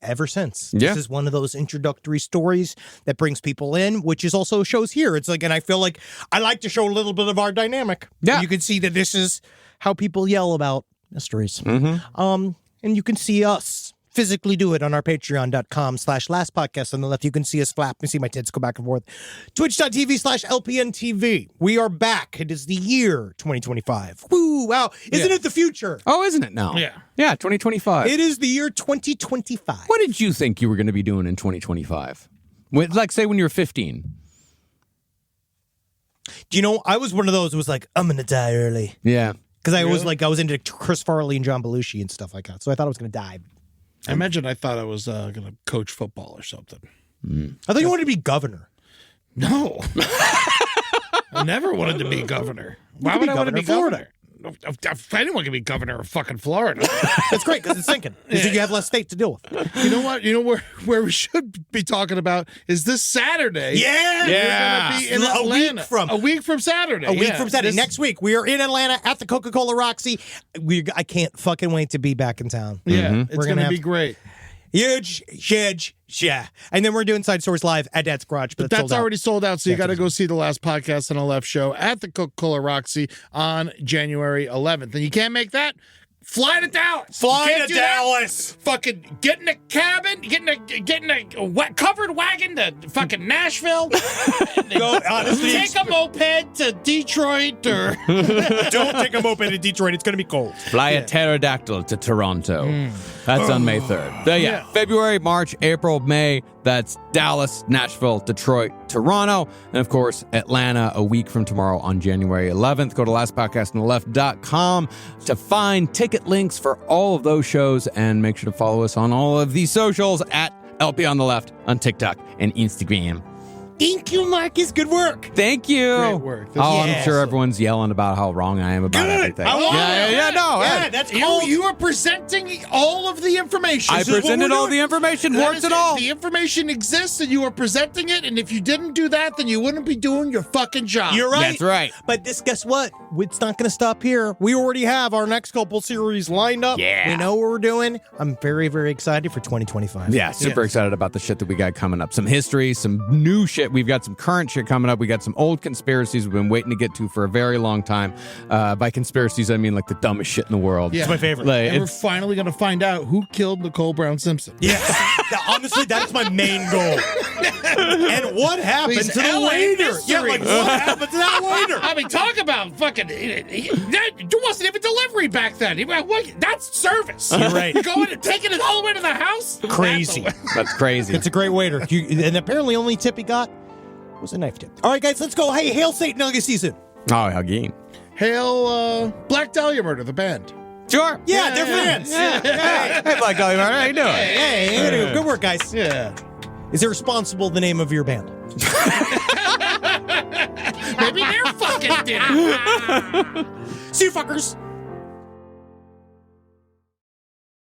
ever since. Yeah. This is one of those introductory stories that brings people in, which is also shows here. It's like, and I feel like I like to show a little bit of our dynamic. Yeah. You can see that this is how people yell about mysteries. Mm-hmm. And you can see us physically do it on our patreon.com/lastpodcast. On the left, you can see us flap and see my tits go back and forth. Twitch.tv/LPNTV. We are back. It is the year 2025. Woo, wow. Isn't it the future? Oh, isn't it now? Yeah. Yeah, 2025. It is the year 2025. What did you think you were going to be doing in 2025? Say when you were 15. Do you know, I was one of those who was like, I'm going to die early. Yeah. Because I was like, I was into Chris Farley and John Belushi and stuff like that. So I thought I was going to die. I thought I was going to coach football or something. I thought you wanted to be governor. No. I never wanted to be governor. Why would I want to be governor? If anyone can be governor of fucking Florida. That's great because it's sinking. Because you have less state to deal with. You know what? You know where we should be talking about is this Saturday. Yeah. We're going to be in Atlanta. A week from Saturday. Next week. We are in Atlanta at the Coca-Cola Roxy. I can't fucking wait to be back in town. Yeah. It's going to be great. Huge. Yeah. And then we're doing Side Stories Live at Dad's Garage. But that's already sold out, so you got to go see the last podcast on the left show at the Coca-Cola Roxy on January 11th. And you can't make that? Fly to Dallas. Fucking get in a cabin, get in a covered wagon to fucking Nashville. Take a moped to Detroit or... Don't take a moped to Detroit. It's going to be cold. Fly a pterodactyl to Toronto. That's on May 3rd. February, March, April, May. That's Dallas, Nashville, Detroit, Toronto, and of course, Atlanta a week from tomorrow on January 11th. Go to lastpodcastontheleft.com to find ticket links for all of those shows, and make sure to follow us on all of these socials at LP on the Left on TikTok and Instagram. Thank you, Marcus. Good work. Thank you. Great work. I'm sure everyone's yelling about how wrong I am about everything. That's cool. You are presenting all of the information. I presented all the information. Warts and all. The information exists, and you are presenting it. And if you didn't do that, then you wouldn't be doing your fucking job. You're right. That's right. But guess what? It's not going to stop here. We already have our next couple series lined up. Yeah. We know what we're doing. I'm very, very excited for 2025. Yeah, super excited about the shit that we got coming up. Some history, some new shit. We've got some current shit coming up. We got some old conspiracies we've been waiting to get to for a very long time. By conspiracies, I mean like the dumbest shit in the world. Yeah. It's my favorite. Like, and we're finally going to find out who killed Nicole Brown Simpson. Yes. Honestly, that is my main goal. And what happened to the waiter? Mystery. Yeah, like what happened to that waiter? I mean, talk about fucking... There wasn't even delivery back then. That's service. You're right. You're going and taking it all the way to the house? Crazy. That's crazy. It's a great waiter. And apparently only tip he got was a knife tip. All right, guys, let's go. Hey, hail Satan, I'll see you soon. Oh, again. Hail Black Dahlia Murder, the band. Sure. Yeah, they're friends. Hey, Black Dahlia Murder, how you doing? Hey, good work, guys. Yeah. Is Irresponsible the name of your band? Maybe they're fucking did it. See you, fuckers.